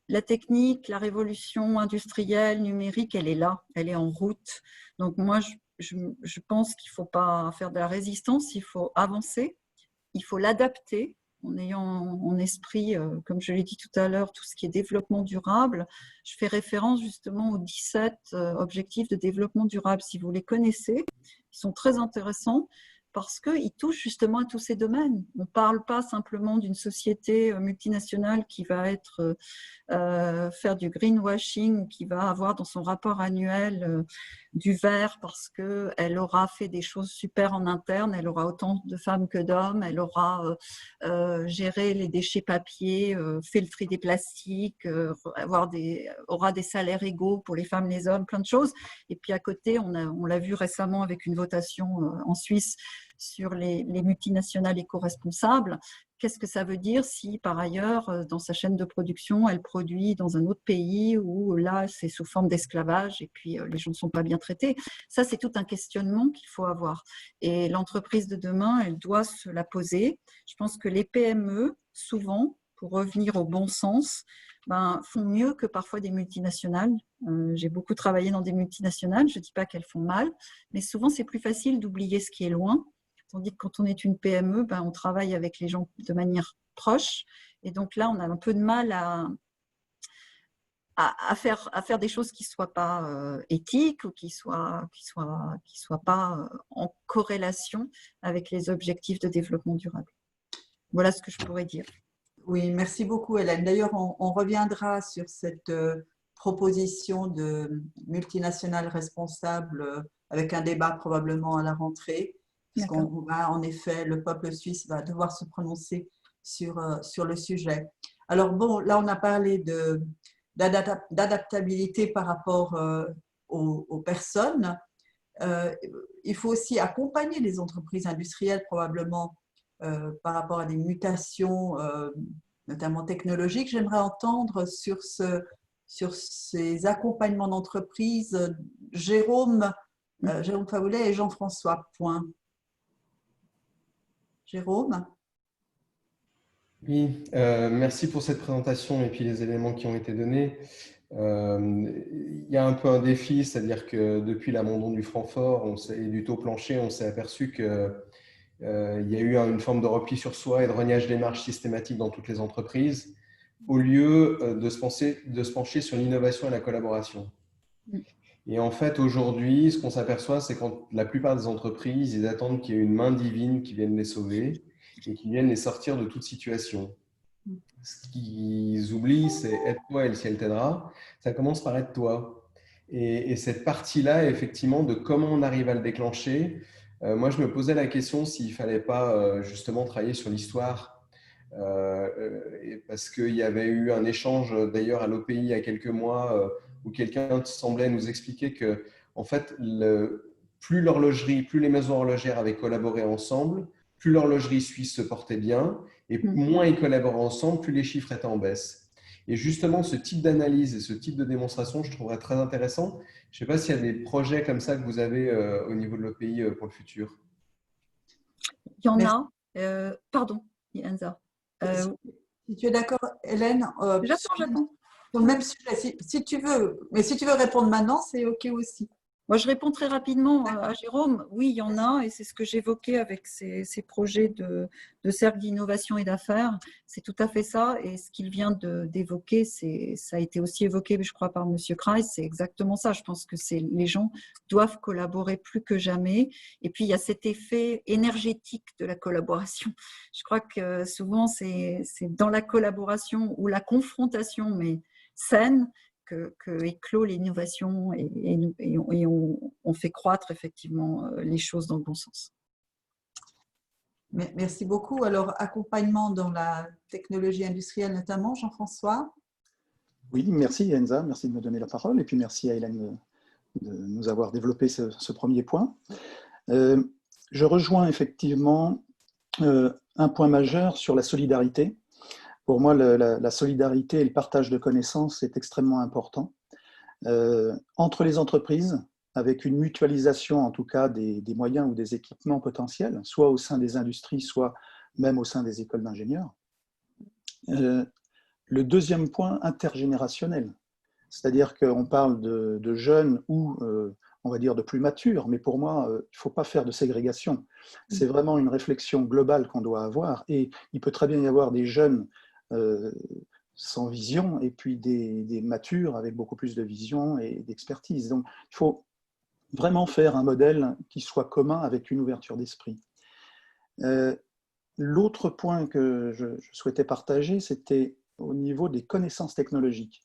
la technique, la révolution industrielle, numérique, elle est là, elle est en route. Donc moi, je pense qu'il ne faut pas faire de la résistance, il faut avancer, il faut l'adapter, en ayant en esprit, comme je l'ai dit tout à l'heure, tout ce qui est développement durable, je fais référence justement aux 17 objectifs de développement durable. Si vous les connaissez, ils sont très intéressants parce qu'ils touchent justement à tous ces domaines. On ne parle pas simplement d'une société multinationale qui va faire du greenwashing, qui va avoir dans son rapport annuel du vert parce qu'elle aura fait des choses super en interne, elle aura autant de femmes que d'hommes, elle aura géré les déchets papier, fait le tri des plastiques, aura des salaires égaux pour les femmes et les hommes, plein de choses. Et puis à côté, on l'a vu récemment avec une votation en Suisse sur les multinationales éco-responsables. Qu'est-ce que ça veut dire si, par ailleurs, dans sa chaîne de production, elle produit dans un autre pays où là, c'est sous forme d'esclavage et puis les gens ne sont pas bien traités? Ça, c'est tout un questionnement qu'il faut avoir. Et l'entreprise de demain, elle doit se la poser. Je pense que les PME, souvent, pour revenir au bon sens, font mieux que parfois des multinationales. J'ai beaucoup travaillé dans des multinationales, je ne dis pas qu'elles font mal, mais souvent, c'est plus facile d'oublier ce qui est loin. Tandis que quand on est une PME, on travaille avec les gens de manière proche. Et donc là, on a un peu de mal à faire des choses qui ne soient pas éthiques ou qui ne soient pas en corrélation avec les objectifs de développement durable. Voilà ce que je pourrais dire.
Oui, merci beaucoup, Hélène. D'ailleurs, on reviendra sur cette proposition de multinationale responsable avec un débat probablement à la rentrée. Puisqu'on va, en effet, le peuple suisse va devoir se prononcer sur le sujet. Alors bon, là on a parlé d'adaptabilité par rapport aux personnes. Il faut aussi accompagner les entreprises industrielles probablement par rapport à des mutations, notamment technologiques. J'aimerais entendre sur ces accompagnements d'entreprises Jérôme Favoulet et Jean-François Point. Jérôme?
Oui, merci pour cette présentation et puis les éléments qui ont été donnés. Il y a un peu un défi, c'est-à-dire que depuis l'abandon du Francfort et du taux plancher, on s'est aperçu qu'il y a eu une forme de repli sur soi et de rognage des marges systématique dans toutes les entreprises, au lieu de se pencher sur l'innovation et la collaboration. Et en fait, aujourd'hui, ce qu'on s'aperçoit, c'est quand la plupart des entreprises, ils attendent qu'il y ait une main divine qui vienne les sauver et qui vienne les sortir de toute situation. Ce qu'ils oublient, c'est « aide-toi et le ciel t'aidera ». Ça commence par « aide-toi ». Et cette partie-là, effectivement, de comment on arrive à le déclencher, moi, je me posais la question s'il ne fallait pas justement travailler sur l'histoire. Parce qu'il y avait eu un échange, d'ailleurs, à l'OPI il y a quelques mois, où quelqu'un semblait nous expliquer que, en fait, plus les maisons horlogères avaient collaboré ensemble, plus l'horlogerie suisse se portait bien, et moins ils collaboraient ensemble, plus les chiffres étaient en baisse. Et justement, ce type d'analyse et ce type de démonstration, je trouverais très intéressant. Je ne sais pas s'il y a des projets comme ça que vous avez au niveau de l'OPI pour le futur.
Il y en a. Pardon, Enza.
Si tu es d'accord, Hélène,
j'attends.
Sur le même sujet, si tu veux, mais si tu veux répondre maintenant, c'est OK aussi.
Moi, je réponds très rapidement à Jérôme. Oui, il y en a, et c'est ce que j'évoquais avec ces projets de cercle d'innovation et d'affaires. C'est tout à fait ça. Et ce qu'il vient d'évoquer, ça a été aussi évoqué, je crois, par M. Kreis. C'est exactement ça. Je pense que les gens doivent collaborer plus que jamais. Et puis, il y a cet effet énergétique de la collaboration. Je crois que souvent, c'est dans la collaboration ou la confrontation, mais saine, que éclot l'innovation et on fait croître effectivement les choses dans le bon sens.
Merci beaucoup. Alors, accompagnement dans la technologie industrielle notamment, Jean-François?
Oui, merci Enza, merci de me donner la parole et puis merci à Hélène de nous avoir développé ce premier point. Je rejoins effectivement un point majeur sur la solidarité. Pour moi, la solidarité et le partage de connaissances est extrêmement important. Entre les entreprises, avec une mutualisation en tout cas des moyens ou des équipements potentiels, soit au sein des industries, soit même au sein des écoles d'ingénieurs. Le deuxième point, intergénérationnel. C'est-à-dire qu'on parle de jeunes ou on va dire, de plus mature, mais pour moi, il ne faut pas faire de ségrégation. C'est vraiment une réflexion globale qu'on doit avoir, et il peut très bien y avoir des jeunes sans vision, et puis des matures avec beaucoup plus de vision et d'expertise. Donc, il faut vraiment faire un modèle qui soit commun avec une ouverture d'esprit. L'autre point que je souhaitais partager, c'était au niveau des connaissances technologiques.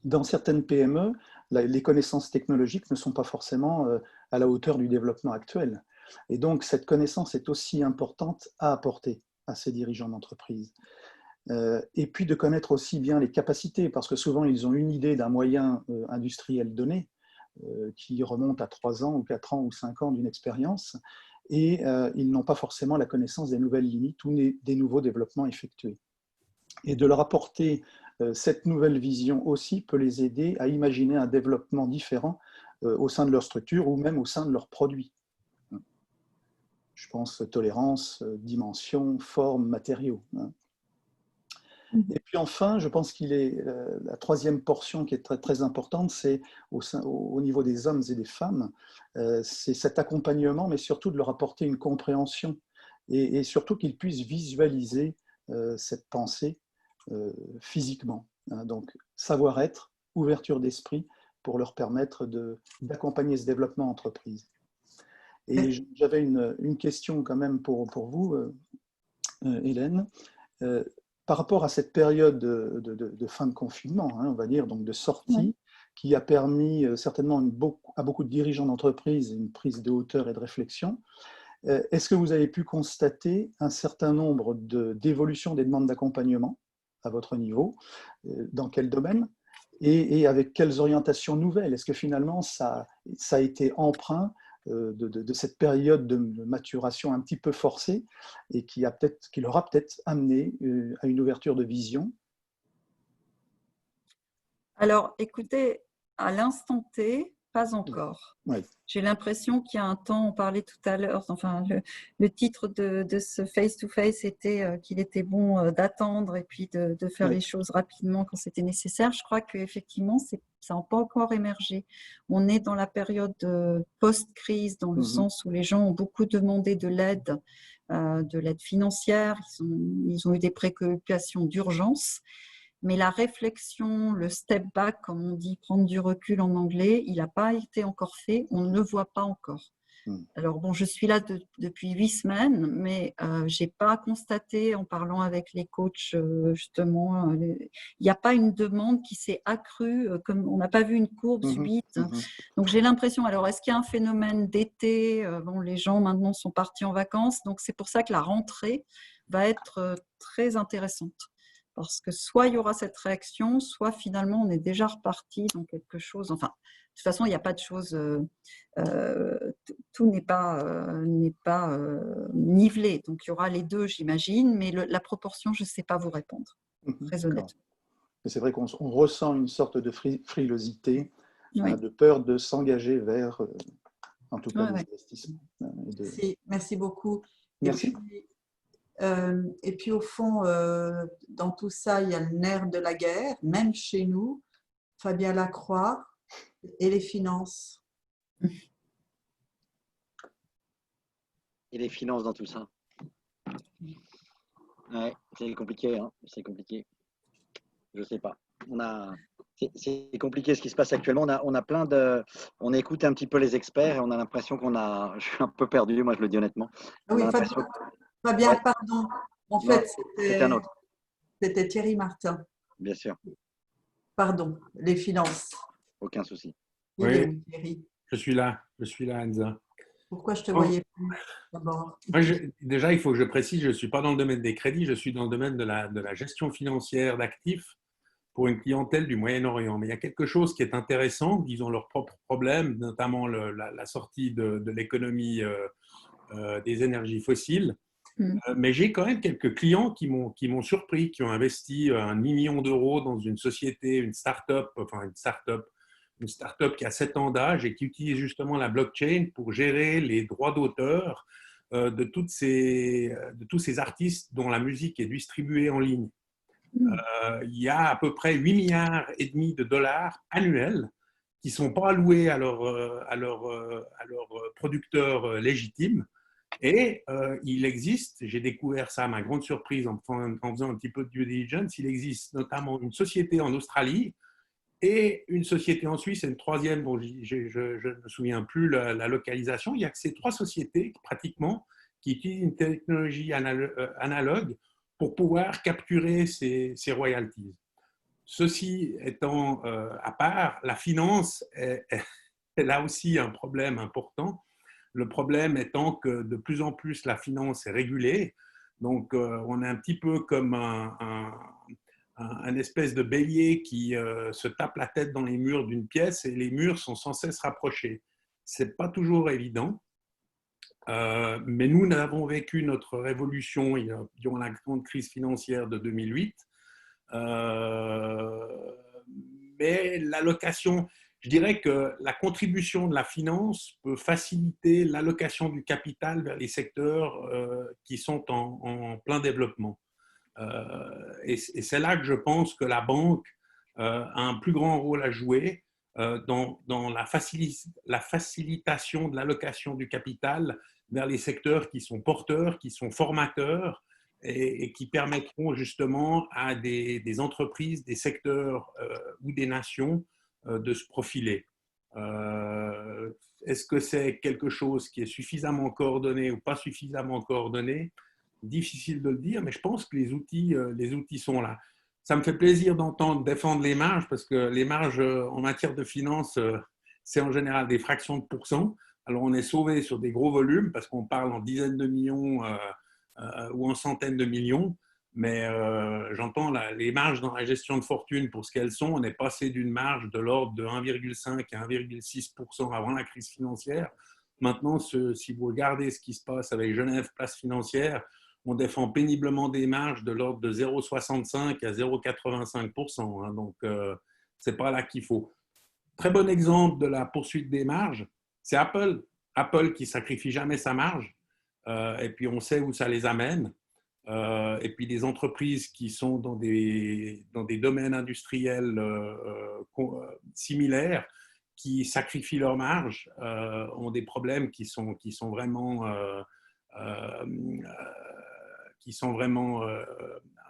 Dans certaines PME, les connaissances technologiques ne sont pas forcément à la hauteur du développement actuel. Et donc, cette connaissance est aussi importante à apporter à ces dirigeants d'entreprise. Et puis de connaître aussi bien les capacités, parce que souvent, ils ont une idée d'un moyen industriel donné, qui remonte à 3 ans ou 4 ans ou 5 ans d'une expérience, et ils n'ont pas forcément la connaissance des nouvelles limites ou des nouveaux développements effectués. Et de leur apporter cette nouvelle vision aussi peut les aider à imaginer un développement différent au sein de leur structure ou même au sein de leurs produits. Je pense tolérance, dimension, forme, matériaux. Et puis enfin, je pense qu'il est la troisième portion qui est très, très importante, c'est au niveau des hommes et des femmes, c'est cet accompagnement, mais surtout de leur apporter une compréhension et surtout qu'ils puissent visualiser cette pensée physiquement. Donc, savoir-être, ouverture d'esprit pour leur permettre d'accompagner ce développement entreprise. Et j'avais une question quand même pour vous, Hélène. Par rapport à cette période de fin de confinement, on va dire, donc de sortie, qui a permis certainement à beaucoup de dirigeants d'entreprise une prise de hauteur et de réflexion, est-ce que vous avez pu constater un certain nombre d'évolutions des demandes d'accompagnement à votre niveau? Dans quel domaine? Et avec quelles orientations nouvelles? Est-ce que finalement ça a été empreint de cette période de maturation un petit peu forcée et qui leur a peut-être amené à une ouverture de vision?
Alors, écoutez, à l'instant T, pas encore.
Oui.
J'ai l'impression qu'il y a un temps, on parlait tout à l'heure, enfin, le titre de ce face-to-face était qu'il était bon d'attendre et puis de faire les choses rapidement quand c'était nécessaire. Je crois qu'effectivement, ça n'a pas encore émergé. On est dans la période post-crise, dans le sens où les gens ont beaucoup demandé de l'aide financière, ils ont eu des préoccupations d'urgence. Mais la réflexion, le step back, comme on dit, prendre du recul en anglais, il n'a pas été encore fait, on ne le voit pas encore. Alors bon, je suis là depuis 8 semaines, mais je n'ai pas constaté, en parlant avec les coachs, justement, il n'y a pas une demande qui s'est accrue, comme on n'a pas vu une courbe subite. Donc j'ai l'impression, alors est-ce qu'il y a un phénomène d'été? Bon, les gens maintenant sont partis en vacances, donc c'est pour ça que la rentrée va être très intéressante. Parce que soit il y aura cette réaction, soit finalement on est déjà reparti dans quelque chose. Enfin, de toute façon, il n'y a pas de chose. Tout n'est pas nivelé. Donc il y aura les deux, j'imagine, mais la proportion, je ne sais pas vous répondre, très honnêtement.
C'est vrai qu'on ressent une sorte de frilosité, de peur de s'engager vers, en tout cas, l'investissement.
Merci beaucoup.
Merci.
Et puis au fond, dans tout ça, il y a le nerf de la guerre, même chez nous, Fabien Lacroix, et les finances.
Et les finances dans tout ça. Ouais, c'est compliqué, hein, c'est compliqué. Je sais pas. C'est compliqué ce qui se passe actuellement. On écoute un petit peu les experts et on a l'impression je suis un peu perdu, moi je le dis honnêtement.
Oui, Fabien, pardon. En fait, c'était Thierry Martin.
Bien sûr.
Pardon, les finances.
Aucun souci.
Oui, je suis là, Enza.
Pourquoi je ne te voyais plus d'abord?
Déjà, il faut que je précise, je ne suis pas dans le domaine des crédits, je suis dans le domaine de la gestion financière d'actifs pour une clientèle du Moyen-Orient. Mais il y a quelque chose qui est intéressant, disons leurs propres problèmes, notamment la sortie de l'économie des énergies fossiles. Mais j'ai quand même quelques clients qui m'ont surpris, qui ont investi 1 million d'euros dans une société, une start-up qui a 7 ans d'âge et qui utilise justement la blockchain pour gérer les droits d'auteur de tous ces artistes dont la musique est distribuée en ligne. Il y a à peu près 8,5 milliards de dollars annuels qui ne sont pas alloués à leurs producteurs légitimes. Et il existe, j'ai découvert ça à ma grande surprise en faisant un petit peu de due diligence, il existe notamment une société en Australie et une société en Suisse et une troisième dont je ne me souviens plus la localisation. Il n'y a que ces 3 sociétés pratiquement qui utilisent une technologie analogue pour pouvoir capturer ces royalties. Ceci étant à part, la finance est là aussi un problème important. Le problème étant que de plus en plus la finance est régulée. Donc, on est un petit peu comme un espèce de bélier qui se tape la tête dans les murs d'une pièce et les murs sont sans cesse rapprochés. Ce n'est pas toujours évident. Mais nous avons vécu notre révolution durant la grande crise financière de 2008. Mais l'allocation, je dirais que la contribution de la finance peut faciliter l'allocation du capital vers les secteurs qui sont en plein développement. Et c'est là que je pense que la banque a un plus grand rôle à jouer dans la facilitation de l'allocation du capital vers les secteurs qui sont porteurs, qui sont formateurs et qui permettront justement à des entreprises, des secteurs ou des nations de se profiler. Est-ce que c'est quelque chose qui est suffisamment coordonné ou pas suffisamment coordonné? Difficile de le dire, mais je pense que les outils sont là. Ça me fait plaisir d'entendre défendre les marges parce que les marges en matière de finance, c'est en général des fractions de pourcents. Alors, on est sauvé sur des gros volumes parce qu'on parle en dizaines de millions ou en centaines de millions. Mais j'entends les marges dans la gestion de fortune pour ce qu'elles sont. On est passé d'une marge de l'ordre de 1,5 à 1,6% avant la crise financière. Maintenant, si vous regardez ce qui se passe avec Genève Place Financière, on défend péniblement des marges de l'ordre de 0,65 à 0,85%. Hein, donc, ce n'est pas là qu'il faut. Très bon exemple de la poursuite des marges, c'est Apple. Apple qui ne sacrifie jamais sa marge. Et puis, on sait où ça les amène. Et puis, des entreprises qui sont dans des domaines industriels similaires, qui sacrifient leur marge, ont des problèmes qui sont vraiment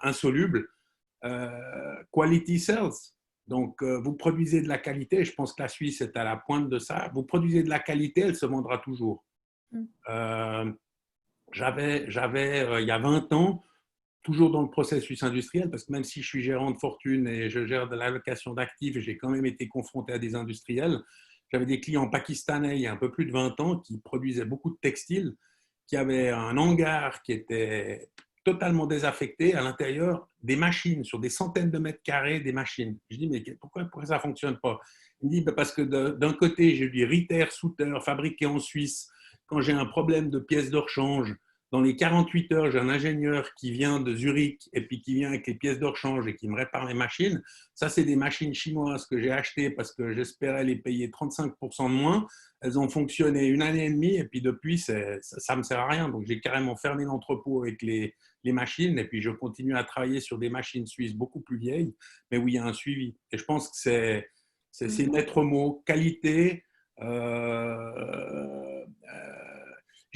insolubles. Quality sells. Donc, vous produisez de la qualité. Je pense que la Suisse est à la pointe de ça. Vous produisez de la qualité, elle se vendra toujours. J'avais il y a 20 ans, toujours dans le processus industriel, parce que même si je suis gérant de fortune et je gère de l'allocation d'actifs, j'ai quand même été confronté à des industriels. J'avais des clients pakistanais il y a un peu plus de 20 ans qui produisaient beaucoup de textiles, qui avaient un hangar qui était totalement désaffecté, à l'intérieur des machines, sur des centaines de mètres carrés, des machines. Je dis, mais pourquoi ça ne fonctionne pas? Il me dit, parce que d'un côté, j'ai du Ritter Souter fabriqué en Suisse. Quand j'ai un problème de pièces de rechange, dans les 48 heures, j'ai un ingénieur qui vient de Zurich et puis qui vient avec les pièces de rechange et qui me répare les machines. Ça, c'est des machines chinoises que j'ai achetées parce que j'espérais les payer 35% de moins. Elles ont fonctionné 1 année et demie et puis depuis, ça ne me sert à rien. Donc, j'ai carrément fermé l'entrepôt avec les machines et puis je continue à travailler sur des machines suisses beaucoup plus vieilles, mais où il y a un suivi. Et je pense que c'est le maître mot, qualité.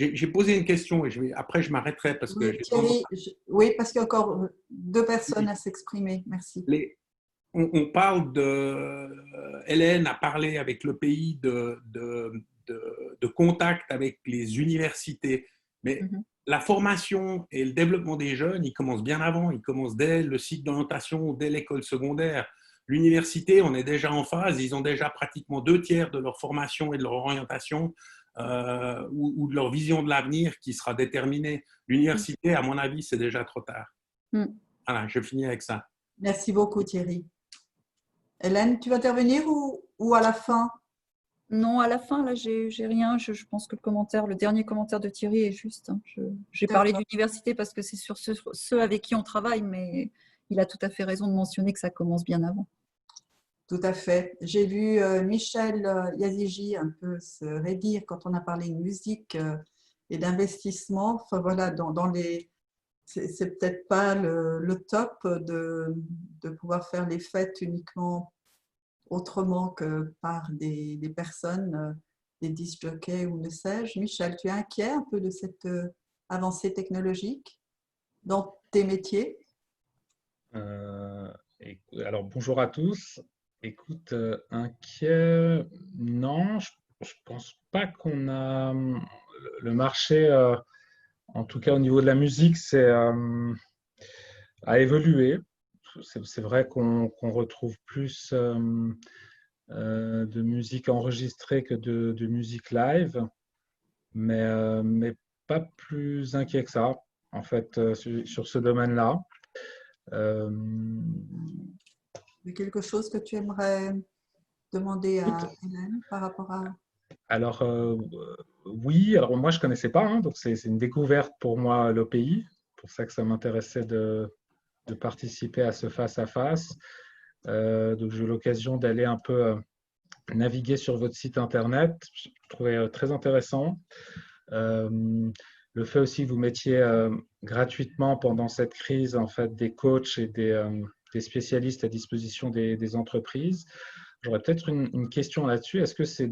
J'ai posé une question et après je m'arrêterai parce que…
Oui, Thierry, oui, parce qu'il y a encore 2 personnes à s'exprimer. Merci.
On parle de… Hélène a parlé avec le pays de contact avec les universités, mais la formation et le développement des jeunes, ils commencent bien avant, ils commencent dès le cycle d'orientation, dès l'école secondaire. L'université, on est déjà en phase, ils ont déjà pratiquement 2/3 de leur formation et de leur orientation ou de leur vision de l'avenir qui sera déterminée. L'université, à mon avis, c'est déjà trop tard. Voilà, je finis avec ça.
Merci beaucoup, Thierry. Hélène, tu vas intervenir ou à la fin?
Non, à la fin, là, j'ai rien. Je pense que le dernier commentaire de Thierry est juste. Hein. J'ai parlé d'université parce que c'est sur ceux avec qui on travaille, mais il a tout à fait raison de mentionner que ça commence bien avant.
Tout à fait. J'ai vu Michel Yazigi un peu se raidir quand on a parlé de musique et d'investissement. Enfin voilà, c'est peut-être pas le top de pouvoir faire les fêtes uniquement autrement que par des personnes, des disc jockeys ou ne sais-je. Michel, tu es inquiet un peu de cette avancée technologique dans tes métiers?
Alors, bonjour à tous. Écoute, inquiet, non, je pense pas qu'on a le marché, en tout cas au niveau de la musique, a évolué. C'est vrai qu'on retrouve plus de musique enregistrée que de musique live, mais pas plus inquiet que ça, en fait, sur ce domaine-là.
Il y a quelque chose que tu aimerais demander à Hélène par rapport à…
Alors, oui, alors moi je ne connaissais pas, hein, donc c'est une découverte pour moi l'OPI, pour ça que ça m'intéressait de participer à ce face-à-face. Donc j'ai eu l'occasion d'aller un peu naviguer sur votre site internet, je trouvais très intéressant. Le fait aussi que vous mettiez gratuitement pendant cette crise en fait, des coachs et des spécialistes à disposition des entreprises. J'aurais peut-être une question là-dessus. Est-ce que c'est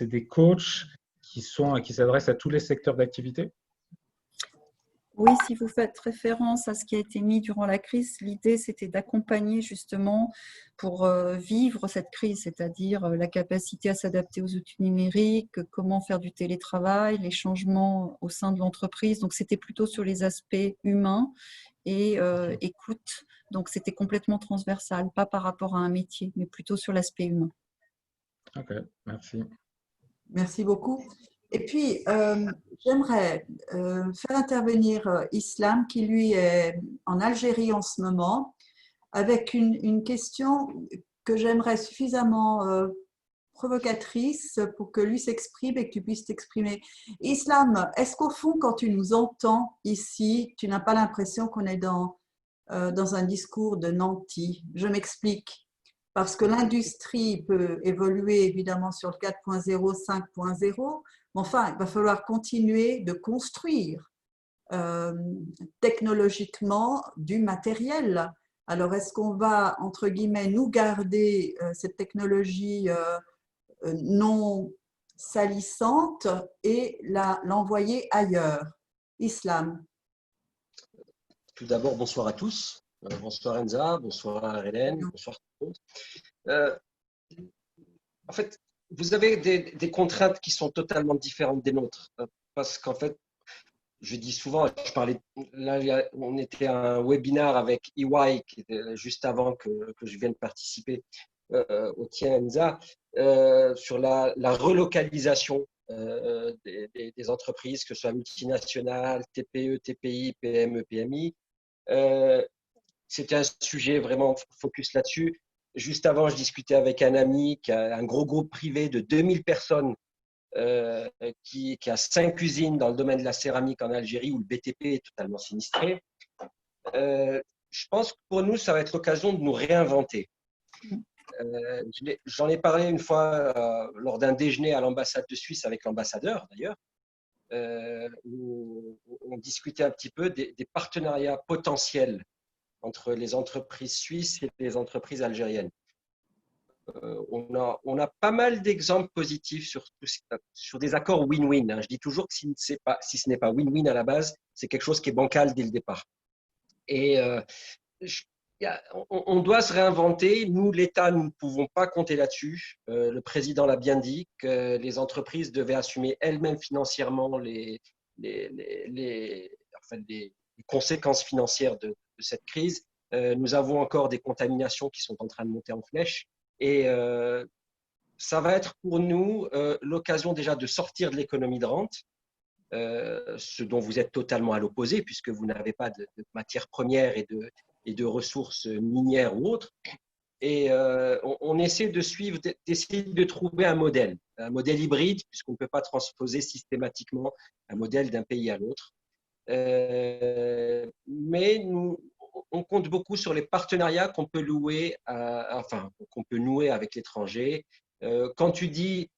des coachs qui s'adressent à tous les secteurs d'activité?
Oui, si vous faites référence à ce qui a été mis durant la crise, l'idée c'était d'accompagner justement pour vivre cette crise, c'est-à-dire la capacité à s'adapter aux outils numériques, comment faire du télétravail, les changements au sein de l'entreprise. Donc c'était plutôt sur les aspects humains et écoute. Donc c'était complètement transversal, pas par rapport à un métier, mais plutôt sur l'aspect humain.
Ok, merci.
Merci beaucoup. Et puis, j'aimerais faire intervenir Islam, qui lui est en Algérie en ce moment, avec une question que j'aimerais suffisamment provocatrice pour que lui s'exprime et que tu puisses t'exprimer. Islam, est-ce qu'au fond, quand tu nous entends ici, tu n'as pas l'impression qu'on est dans un discours de nantis? Je m'explique. Parce que l'industrie peut évoluer évidemment sur le 4.0, 5.0, mais enfin, il va falloir continuer de construire technologiquement du matériel. Alors, est-ce qu'on va, entre guillemets, nous garder cette technologie non salissante et l'envoyer ailleurs? Islam.
Tout d'abord, bonsoir à tous. Bonsoir Enza, bonsoir Hélène, bonsoir tout le monde. En fait, vous avez des contraintes qui sont totalement différentes des nôtres. Parce qu'en fait, je dis souvent, là, on était à un webinar avec EY qui était juste avant que je vienne participer au tien Enza, sur la relocalisation des entreprises, que ce soit multinationales, TPE, TPI, PME, PMI. C'était un sujet vraiment focus là-dessus. Juste avant, je discutais avec un ami qui a un gros groupe privé de 2000 personnes qui a 5 usines dans le domaine de la céramique en Algérie où le BTP est totalement sinistré. Je pense que pour nous, ça va être l'occasion de nous réinventer. J'en ai parlé une fois lors d'un déjeuner à l'ambassade de Suisse avec l'ambassadeur d'ailleurs, où on discutait un petit peu des partenariats potentiels entre les entreprises suisses et les entreprises algériennes. On a pas mal d'exemples positifs sur des accords win-win. Hein. Je dis toujours que si ce n'est pas win-win à la base, c'est quelque chose qui est bancal dès le départ. Et on doit se réinventer. Nous, l'État, nous ne pouvons pas compter là-dessus. Le président l'a bien dit que les entreprises devaient assumer elles-mêmes financièrement les conséquences financières de cette crise. Nous avons encore des contaminations qui sont en train de monter en flèche. Et ça va être pour nous l'occasion déjà de sortir de l'économie de rente, ce dont vous êtes totalement à l'opposé puisque vous n'avez pas de matières premières et de ressources minières ou autres. Et on essaie de suivre, d'essayer de trouver un modèle hybride puisqu'on ne peut pas transposer systématiquement un modèle d'un pays à l'autre. Mais on compte beaucoup sur les partenariats qu'on peut nouer avec l'étranger. Quand tu dis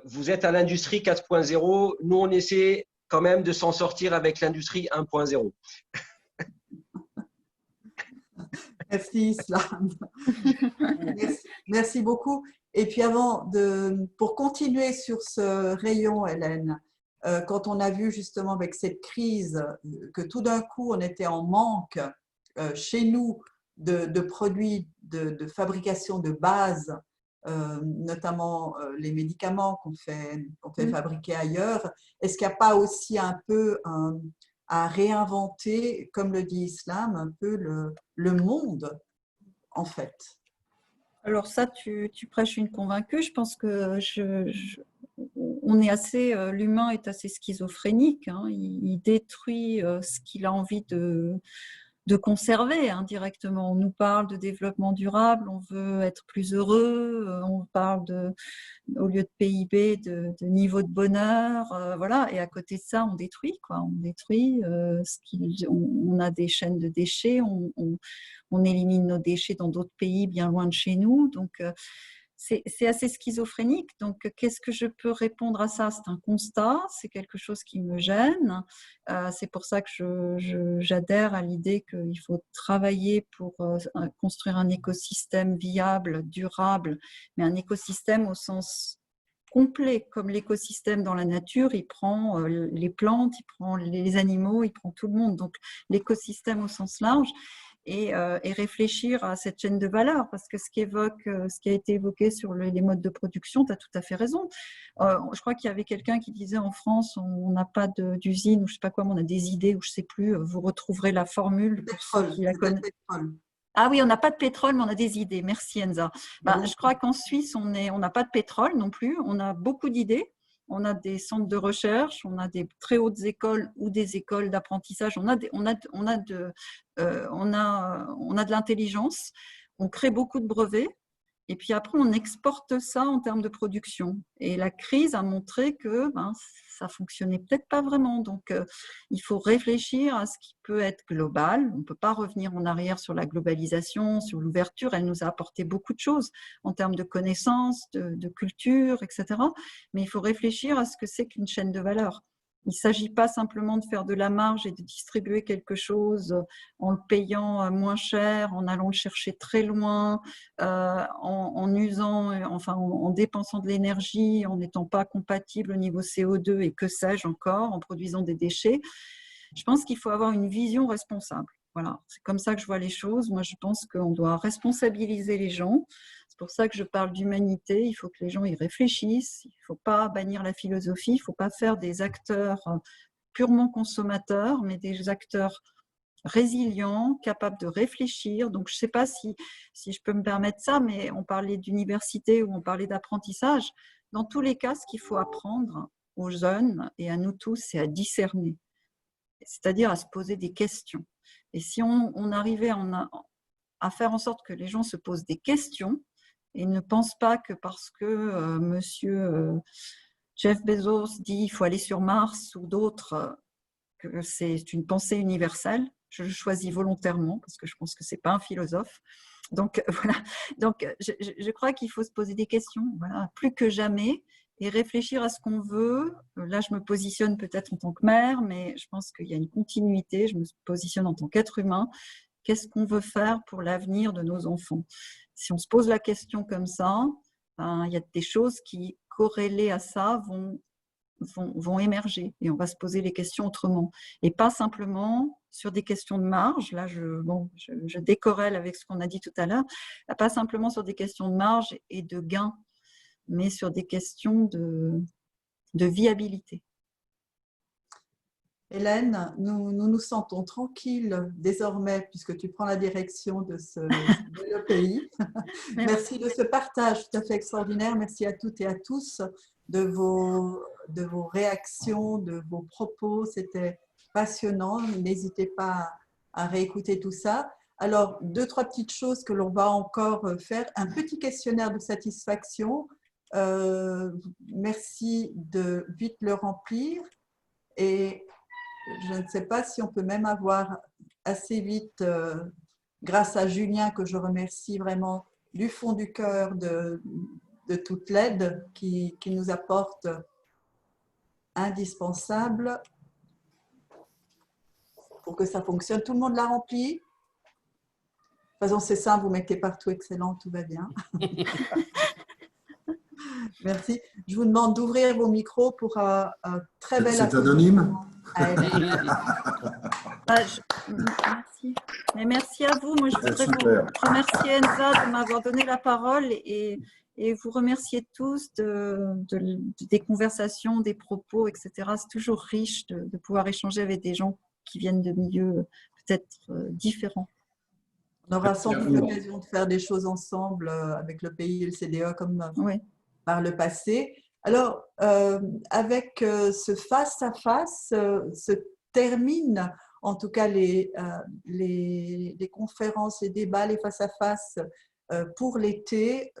vous êtes à l'industrie 4.0, nous on essaie quand même de s'en sortir avec l'industrie 1.0.
Merci Islam. Merci beaucoup. Et puis pour continuer sur ce rayon, Hélène, quand on a vu justement avec cette crise que tout d'un coup on était en manque chez nous de produits de fabrication de base, notamment les médicaments qu'on fait fabriquer ailleurs, est-ce qu'il n'y a pas aussi un peu à réinventer, comme le dit Islam, un peu le monde en fait?
Alors ça, tu prêches une convaincue. Je pense que on est assez, l'humain est assez schizophrénique, hein. Il détruit ce qu'il a envie de conserver indirectement. On nous parle de développement durable, on veut être plus heureux, on parle au lieu de PIB, de niveau de bonheur, voilà. Et à côté de ça, on détruit, quoi. On détruit on a des chaînes de déchets, on élimine nos déchets dans d'autres pays bien loin de chez nous. Donc, c'est assez schizophrénique. Donc, qu'est-ce que je peux répondre à ça? C'est un constat, c'est quelque chose qui me gêne. C'est pour ça que j'adhère à l'idée qu'il faut travailler pour construire un écosystème viable, durable, mais un écosystème au sens complet, comme l'écosystème dans la nature, il prend les plantes, il prend les animaux, il prend tout le monde. Donc, l'écosystème au sens large. Et réfléchir à cette chaîne de valeur, parce que ce qui a été évoqué sur les modes de production, tu as tout à fait raison. Je crois qu'il y avait quelqu'un qui disait en France, on n'a pas d'usine ou je ne sais pas quoi, mais on a des idées ou je ne sais plus, vous retrouverez la formule pour ceux qui la connaissent. Ah oui, on n'a pas de pétrole, mais on a des idées. Merci Enza. Je crois qu'en Suisse, on n'a pas de pétrole non plus, on a beaucoup d'idées. On a des centres de recherche, on a des très hautes écoles ou des écoles d'apprentissage, on a de l'intelligence, on crée beaucoup de brevets et puis après on exporte ça en termes de production. Et la crise a montré que ça fonctionnait peut-être pas vraiment. Donc il faut réfléchir à ce qui peut être global. On ne peut pas revenir en arrière sur la globalisation, sur l'ouverture. Elle nous a apporté beaucoup de choses en termes de connaissances, de culture, etc. Mais il faut réfléchir à ce que c'est qu'une chaîne de valeur. Il ne s'agit pas simplement de faire de la marge et de distribuer quelque chose en le payant moins cher, en allant le chercher très loin, en usant, en dépensant de l'énergie, en n'étant pas compatible au niveau CO2 et que sais-je encore, en produisant des déchets. Je pense qu'il faut avoir une vision responsable. Voilà, c'est comme ça que je vois les choses. Moi, je pense qu'on doit responsabiliser les gens. C'est pour ça que je parle d'humanité. Il faut que les gens y réfléchissent. Il ne faut pas bannir la philosophie. Il ne faut pas faire des acteurs purement consommateurs, mais des acteurs résilients, capables de réfléchir. Donc, je ne sais pas si je peux me permettre ça, mais on parlait d'université ou on parlait d'apprentissage. Dans tous les cas, ce qu'il faut apprendre aux jeunes et à nous tous, c'est à discerner, c'est-à-dire à se poser des questions. Et si on arrivait à faire en sorte que les gens se posent des questions et ne pensent pas que parce que monsieur Jeff Bezos dit qu'il faut aller sur Mars ou d'autres, que c'est une pensée universelle, je le choisis volontairement parce que je pense que ce n'est pas un philosophe. Donc, voilà. Donc, je crois qu'il faut se poser des questions, voilà, plus que jamais, et réfléchir à ce qu'on veut. Là, je me positionne peut-être en tant que mère, mais je pense qu'il y a une continuité. Je me positionne en tant qu'être humain. Qu'est-ce qu'on veut faire pour l'avenir de nos enfants? Si on se pose la question comme ça, il y a des choses qui, corrélées à ça, vont émerger et on va se poser les questions autrement. Et pas simplement sur des questions de marge. Là, je décorrèle avec ce qu'on a dit tout à l'heure. Pas simplement sur des questions de marge et de gain, mais sur des questions de viabilité.
Hélène, nous sentons tranquilles désormais puisque tu prends la direction de ce pays. Merci de ce partage tout à fait extraordinaire. Merci à toutes et à tous de vos réactions, de vos propos. C'était passionnant. N'hésitez pas à réécouter tout ça. Alors, 2-3 petites choses que l'on va encore faire. Un petit questionnaire de satisfaction. Merci de vite le remplir. Et je ne sais pas si on peut même avoir assez vite, grâce à Julien, que je remercie vraiment du fond du cœur de toute l'aide qui nous apporte indispensable pour que ça fonctionne. Tout le monde l'a rempli? façon, c'est simple, vous mettez partout excellent, tout va bien. Merci. Je vous demande d'ouvrir vos micros pour un très bel
C'est anonyme.
Merci. Mais merci à vous. Moi, je voudrais vous remercier, Enza, de m'avoir donné la parole et vous remercier tous des conversations, des propos, etc. C'est toujours riche de pouvoir échanger avec des gens qui viennent de milieux peut-être différents.
On aura sans doute l'occasion de faire des choses ensemble avec le pays et le CDE comme par le passé. Alors, avec ce face-à-face, se terminent en tout cas les conférences, les débats, les face-à-face pour l'été.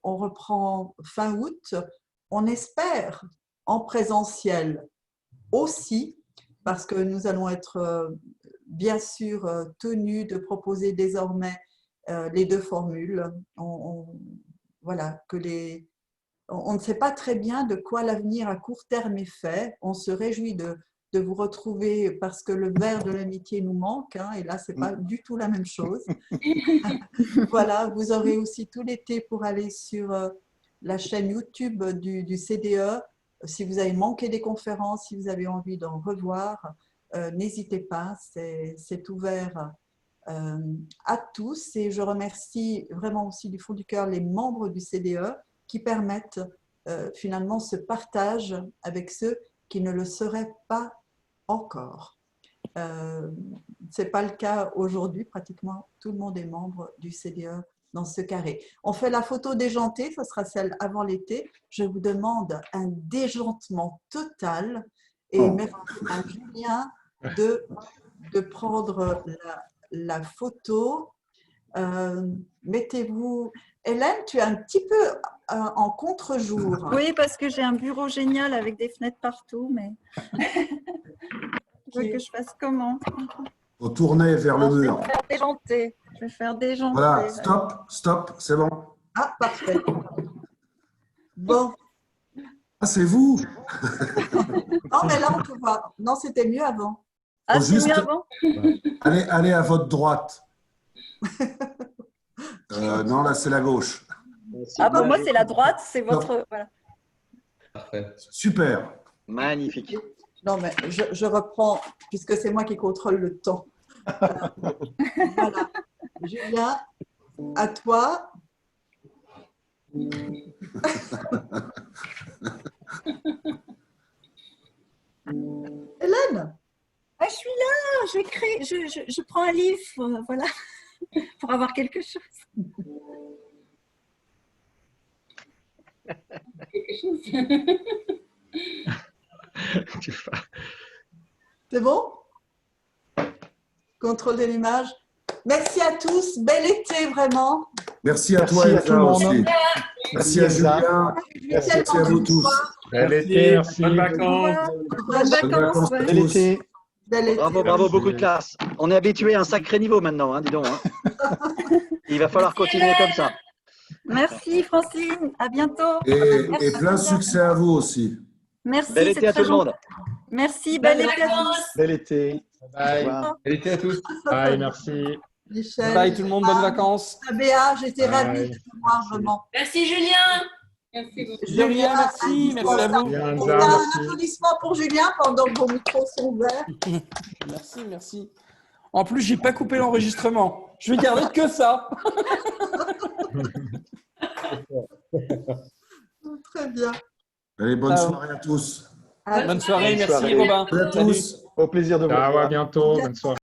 On reprend fin août. On espère en présentiel aussi, parce que nous allons être bien sûr tenus de proposer désormais les deux formules. Voilà, on ne sait pas très bien de quoi l'avenir à court terme est fait. On se réjouit de vous retrouver parce que le verre de l'amitié nous manque, hein, et là, ce n'est pas du tout la même chose. Voilà, vous aurez aussi tout l'été pour aller sur la chaîne YouTube du CDE. Si vous avez manqué des conférences, si vous avez envie d'en revoir, n'hésitez pas, c'est ouvert à tous. Et je remercie vraiment aussi du fond du cœur les membres du CDE qui permettent finalement ce partage avec ceux qui ne le seraient pas encore. Ce n'est pas le cas aujourd'hui, pratiquement tout le monde est membre du CDE dans ce carré. On fait la photo déjantée, ce sera celle avant l'été. Je vous demande un déjantement total et merci à Julien de prendre la photo. Mettez-vous… Hélène, tu es un petit peu en contre-jour.
Oui, parce que j'ai un bureau génial avec des fenêtres partout, mais tu veux que je fasse comment?
Faut tourner vers le mur.
Je vais faire déjanter.
Voilà, stop, c'est bon.
Ah, parfait. Bon.
Ah, c'est vous.
Non, mais là, on peut voir. Non, c'était mieux avant.
Ah, c'est mieux avant?
Allez à votre droite. Non, là, c'est la gauche.
Ah, bah, moi, c'est la droite, c'est votre… Voilà.
Parfait.
Super.
Magnifique.
Non, mais je reprends, puisque c'est moi qui contrôle le temps. Voilà. Julien, à toi. Hélène?
Ah, je suis là, j'écris, je prends un livre, voilà, pour avoir quelque chose.
Quelque chose.
C'est bon? Contrôle de l'image. Merci à tous. Bel été, vraiment.
Merci à toi,
à tout le monde.
aussi. Merci à Julien. Merci à vous tous.
Bel été, merci.
Bonnes vacances.
Bonnes vacances.
Bel été.
Bravo, beaucoup de classe. On est habitué à un sacré niveau maintenant, hein, dis donc. Hein. Il va falloir continuer comme ça.
Merci Francine, à bientôt.
Et plein succès à vous aussi.
Merci.
Bel été à tout le monde.
Merci, bel été à tous.
Bel été.
Bye. Bel été à tous.
Bye, merci.
Michel.
Bye tout le monde, bonnes vacances.
Béa, j'étais ravie de te voir vraiment.
Merci Julien.
Merci beaucoup.
Julien, merci, merci à vous.
On a un applaudissement pour Julien pendant que vos micros sont ouverts.
Merci, merci. En plus, j'ai pas coupé l'enregistrement. Je vais garder que ça.
Très bien.
Allez, bonne soirée à tous.
Bonne soirée, merci Robin.
À tous.
Au plaisir de vous
Ciao,
revoir.
à bientôt. Bonne soirée.